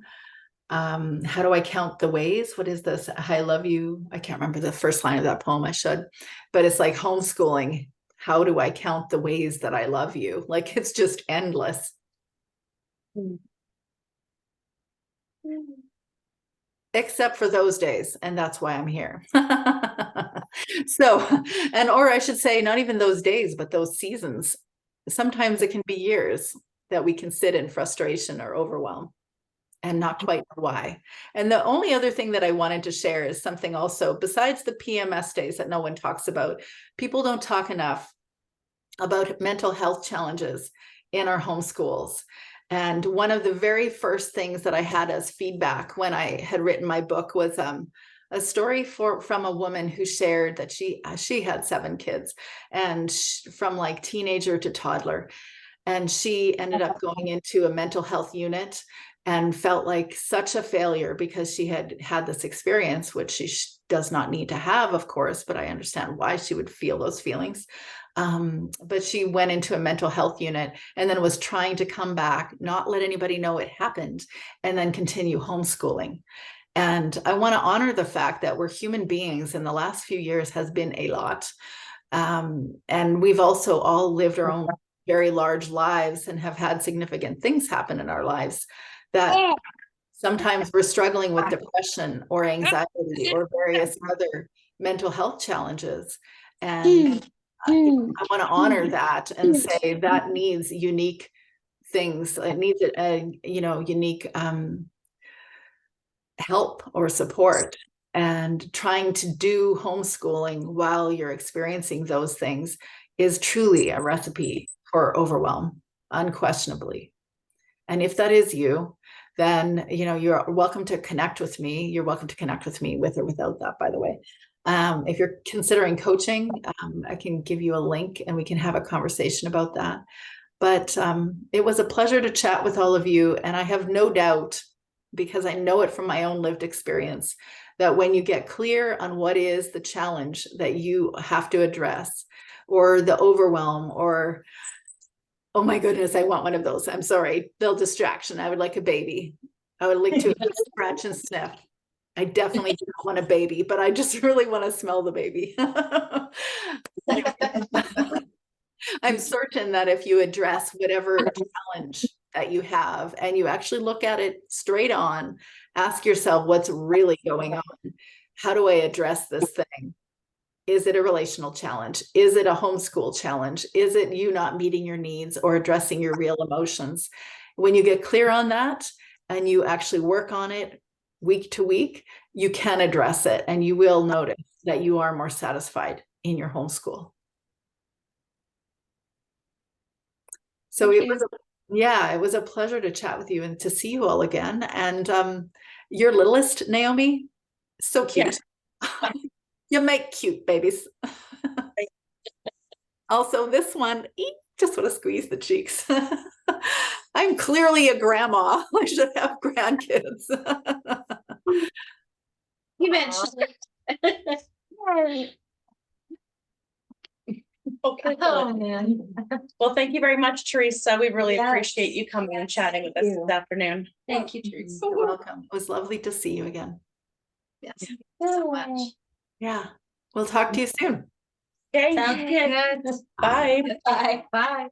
How do I count the ways? What is this? I love you. I can't remember the first line of that poem. I should, but it's like homeschooling. How do I count the ways that I love you? Like it's just endless. Except for those days, and that's why I'm here. So, or I should say, not even those days, but those seasons. Sometimes it can be years that we can sit in frustration or overwhelm and not quite know why. And the only other thing that I wanted to share is something also, besides the PMS days that no one talks about, people don't talk enough about mental health challenges in our homeschools. And one of the very first things that I had as feedback when I had written my book was a story from a woman who shared that she had 7 kids, and from like teenager to toddler. And she ended up going into a mental health unit and felt like such a failure because she had had this experience, which she does not need to have, of course, but I understand why she would feel those feelings. But she went into a mental health unit and then was trying to come back, not let anybody know it happened, and then continue homeschooling. And I want to honor the fact that we're human beings, and the last few years has been a lot. And we've also all lived our own very large lives and have had significant things happen in our lives that sometimes we're struggling with depression or anxiety or various other mental health challenges. And I want to honor that and say that needs unique things. It needs a unique help or support. And trying to do homeschooling while you're experiencing those things is truly a recipe for overwhelm, unquestionably. And if that is you, then you're welcome to connect with me. You're welcome to connect with me with or without that, by the way. If you're considering coaching, I can give you a link and we can have a conversation about that. But it was a pleasure to chat with all of you. And I have no doubt, because I know it from my own lived experience, that when you get clear on what is the challenge that you have to address, or the overwhelm, or, oh my goodness, I want one of those. I'm sorry, the distraction. I would like a baby. I would like to scratch and sniff. I definitely don't want a baby, but I just really want to smell the baby. I'm certain that if you address whatever challenge that you have and you actually look at it straight on, ask yourself what's really going on. How do I address this thing? Is it a relational challenge? Is it a homeschool challenge? Is it you not meeting your needs or addressing your real emotions? When you get clear on that and you actually work on it week to week, you can address it and you will notice that you are more satisfied in your homeschool. So it was a pleasure to chat with you and to see you all again. And your littlest, Naomi, so cute. Yeah. You make cute babies. Also, this one, just want to squeeze the cheeks. I'm clearly a grandma. I should have grandkids. Eventually. Okay. Oh, man. Well, thank you very much, Teresa. We really Yes. appreciate you coming and chatting with us this afternoon. Thank you, Teresa. You're welcome. It was lovely to see you again. Yes. So much. Yeah. We'll talk to you soon. Okay. Sounds good. Bye. Bye. Bye.